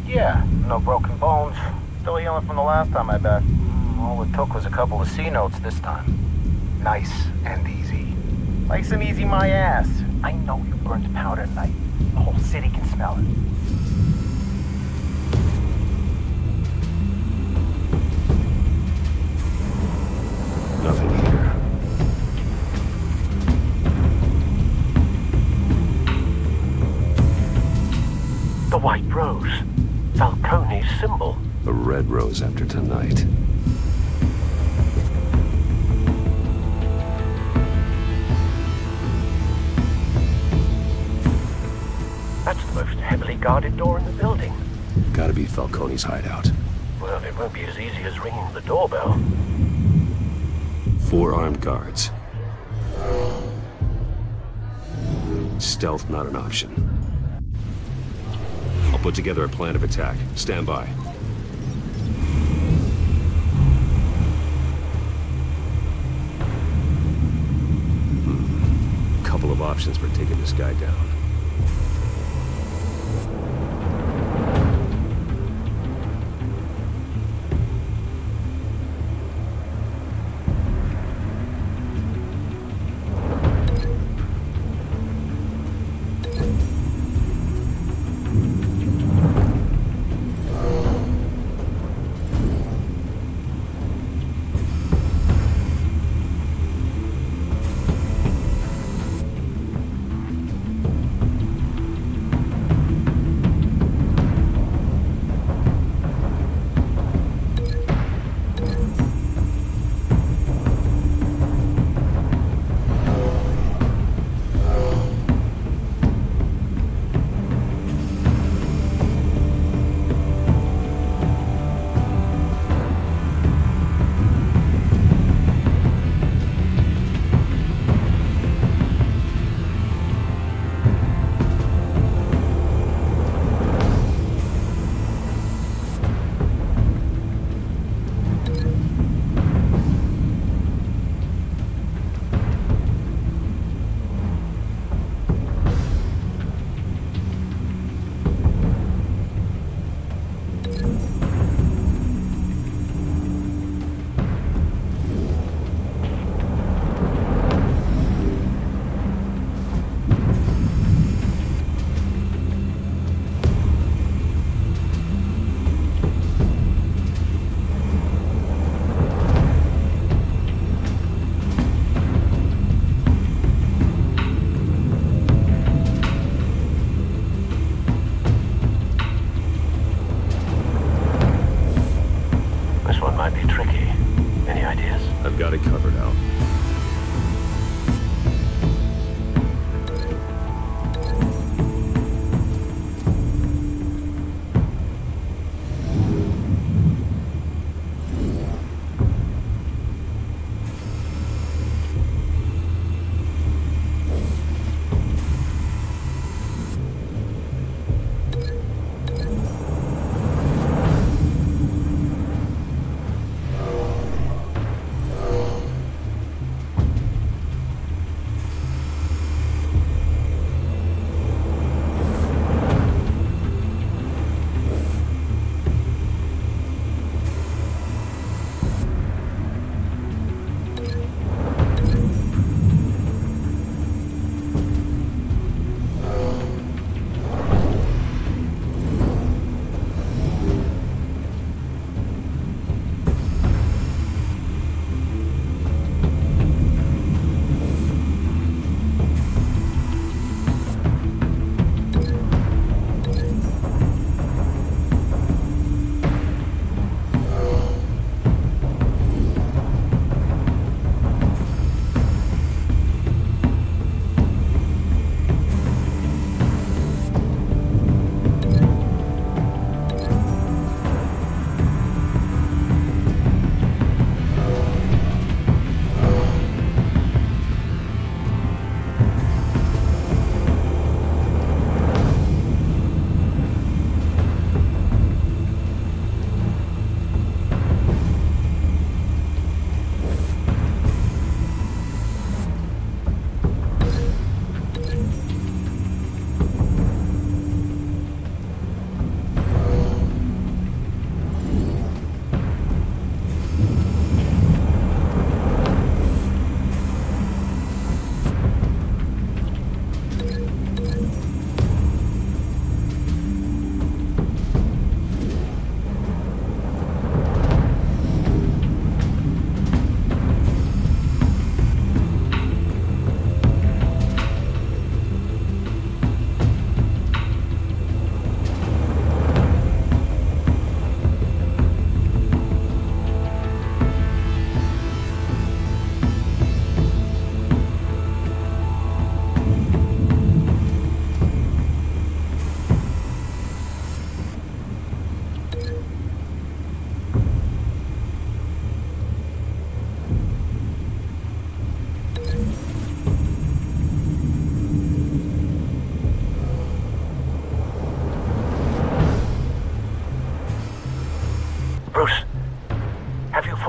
Yeah, no broken bones. Still healing from the last time I bet. All it took was a couple of C notes this time. Nice and easy. Nice and easy my ass. I know you burned powder night. The whole city can smell it. Nothing here. The White Rose. Falcone's symbol. A red rose after tonight. That's the most heavily guarded door in the building. Gotta be Falcone's hideout. Well, it won't be as easy as ringing the doorbell. 4 armed guards. Stealth not an option. I'll put together a plan of attack. Stand by. Couple of options for taking this guy down.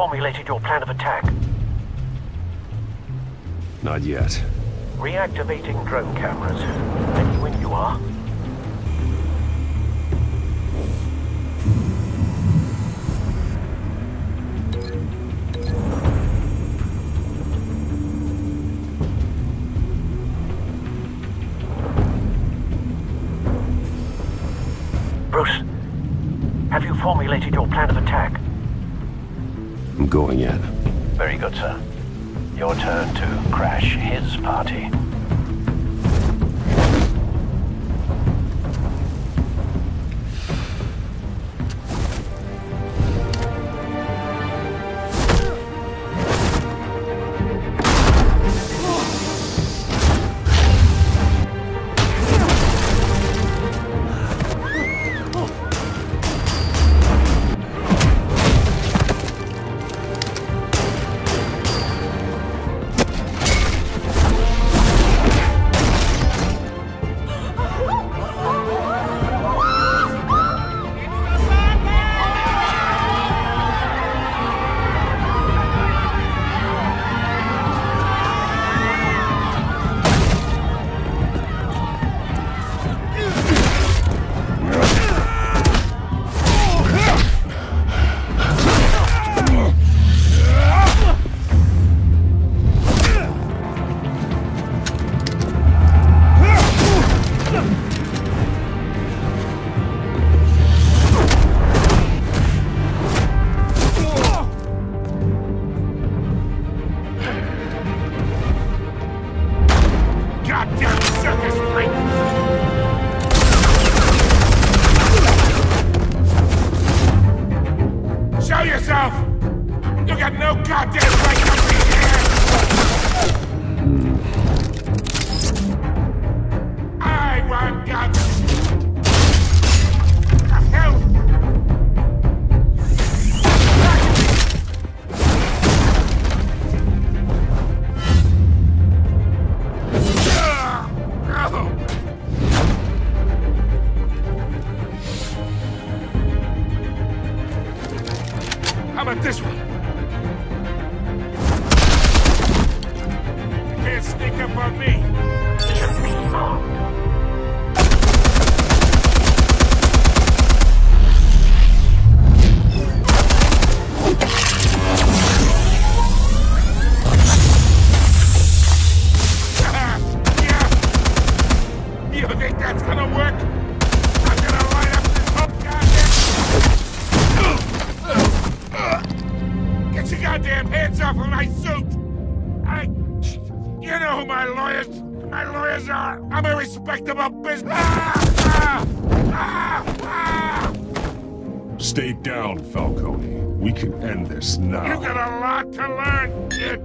formulated your plan of attack? Not yet. Reactivating drone cameras. Ready when you are. Bruce, have you formulated your plan of attack? I'm going in. Very good, sir. Your turn to crash his party. How about this one? You can't sneak up on me. You think that's gonna work? I'm gonna light up this whole goddamn... Get your goddamn hands off of my suit! You know who my lawyers are! I'm a respectable business... Stay down, Falcone. We can end this now. You got a lot to learn, kid!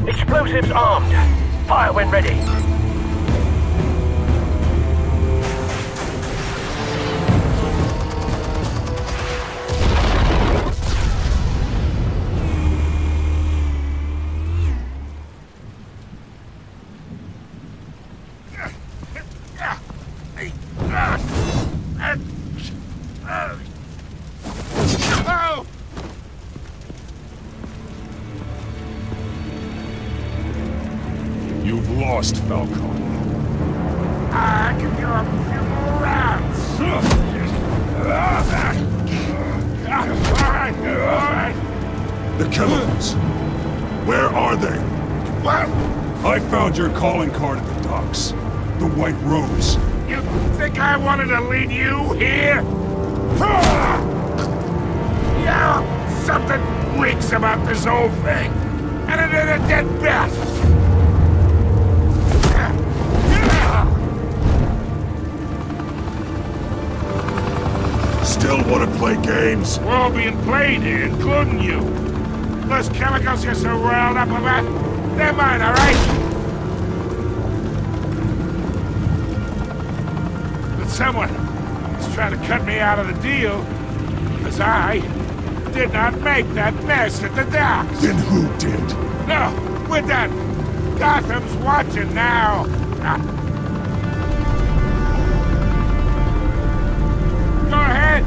Explosives armed. Fire when ready. You've lost, Falcone. I can do a few more rounds. All right. The chemicals. Where are they? What? I found your calling card at the docks. The White Rose. You think I wanted to lead you here? Yeah, something reeks about this whole thing. And it is a dead best. Still want to play games? We're all being played here, including you. Those chemicals you're so riled up about, they're mine, all right? But someone is trying to cut me out of the deal, because I did not make that mess at the docks. Then who did? No, we're done. Gotham's watching now. Go ahead.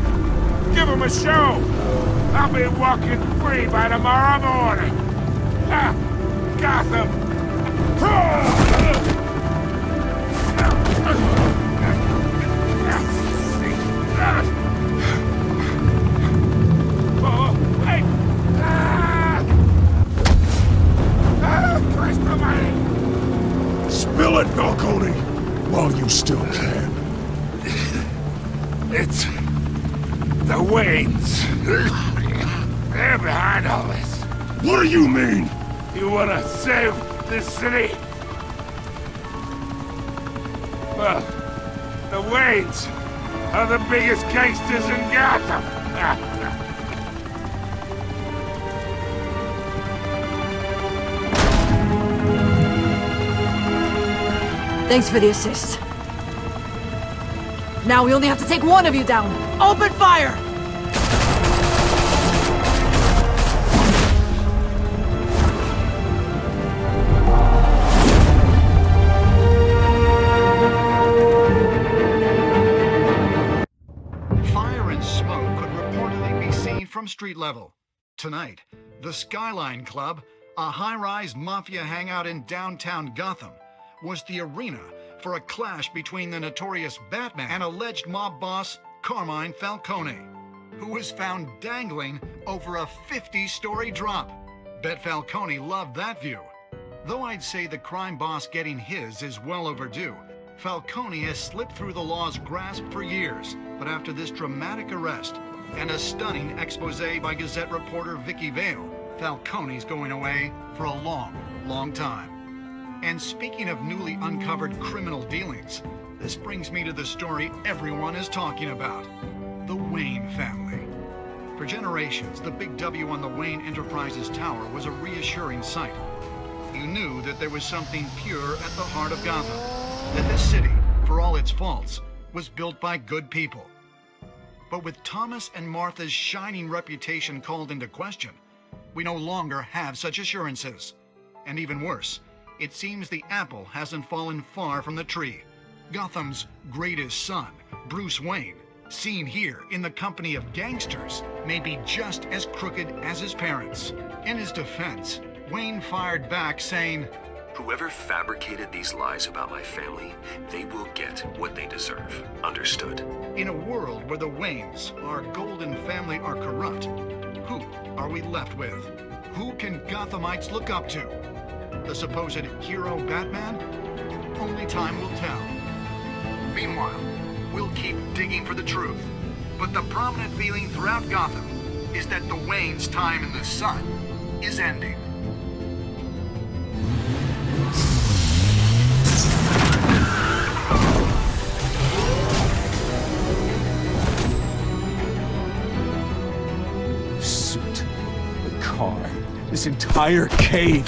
Give him a show. I'll be walking free by tomorrow morning. Gotham. Spill it, Falcone, while you still can. It's the Waynes. They're behind all this. What do you mean? You wanna save this city? Well, the Waynes are the biggest gangsters in Gotham. Thanks for the assist. Now we only have to take one of you down. Open fire! Fire and smoke could reportedly be seen from street level. Tonight, the Skyline Club, a high-rise mafia hangout in downtown Gotham, was the arena for a clash between the notorious Batman and alleged mob boss Carmine Falcone, who was found dangling over a 50-story drop. Bet Falcone loved that view. Though I'd say the crime boss getting his is well overdue, Falcone has slipped through the law's grasp for years. But after this dramatic arrest and a stunning expose by Gazette reporter Vicky Vale, Falcone's going away for a long, long time. And speaking of newly uncovered criminal dealings, this brings me to the story everyone is talking about: the Wayne family. For generations, the big W on the Wayne Enterprises Tower was a reassuring sight. You knew that there was something pure at the heart of Gotham, that this city, for all its faults, was built by good people. But with Thomas and Martha's shining reputation called into question, we no longer have such assurances. And even worse, it seems the apple hasn't fallen far from the tree. Gotham's greatest son, Bruce Wayne, seen here in the company of gangsters, may be just as crooked as his parents. In his defense, Wayne fired back saying, "Whoever fabricated these lies about my family, they will get what they deserve. Understood?" In a world where the Waynes, our golden family, are corrupt, who are we left with? Who can Gothamites look up to? The supposed hero Batman? Only time will tell. Meanwhile, we'll keep digging for the truth. But the prominent feeling throughout Gotham is that the Waynes' time in the sun is ending. The suit, the car, this entire cave.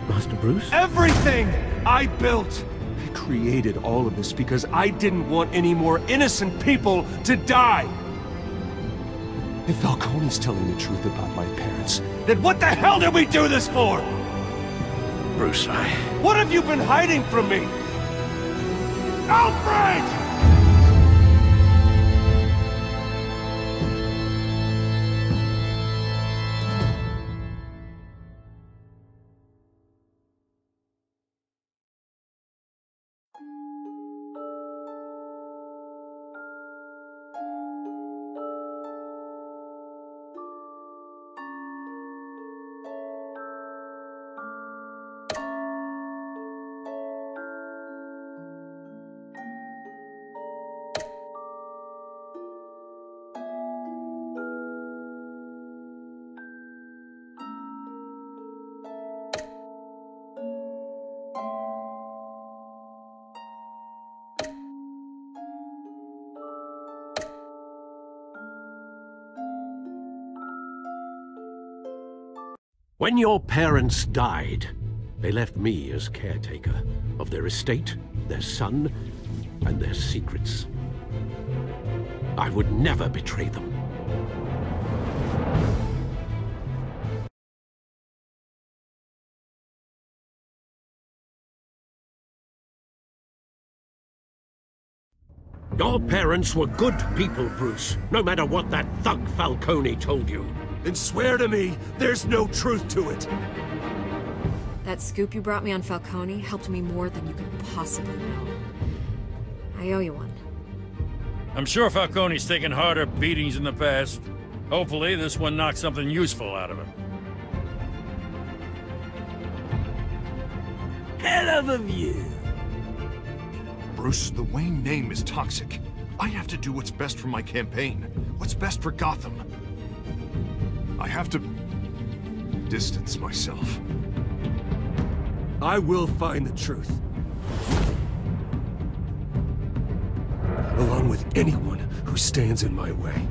Master Bruce? Everything I built! I created all of this because I didn't want any more innocent people to die! If Falcone's telling the truth about my parents, then what the hell did we do this for? Bruce, What have you been hiding from me? Alfred! When your parents died, they left me as caretaker of their estate, their son, and their secrets. I would never betray them. Your parents were good people, Bruce, no matter what that thug Falcone told you. Then swear to me there's no truth to it. That scoop you brought me on Falcone helped me more than you could possibly know. I owe you one. I'm sure Falcone's taken harder beatings in the past. Hopefully, this one knocks something useful out of him. Hell of a view. Bruce, the Wayne name is toxic. I have to do what's best for my campaign. What's best for Gotham. I have to distance myself. I will find the truth. Along with anyone who stands in my way.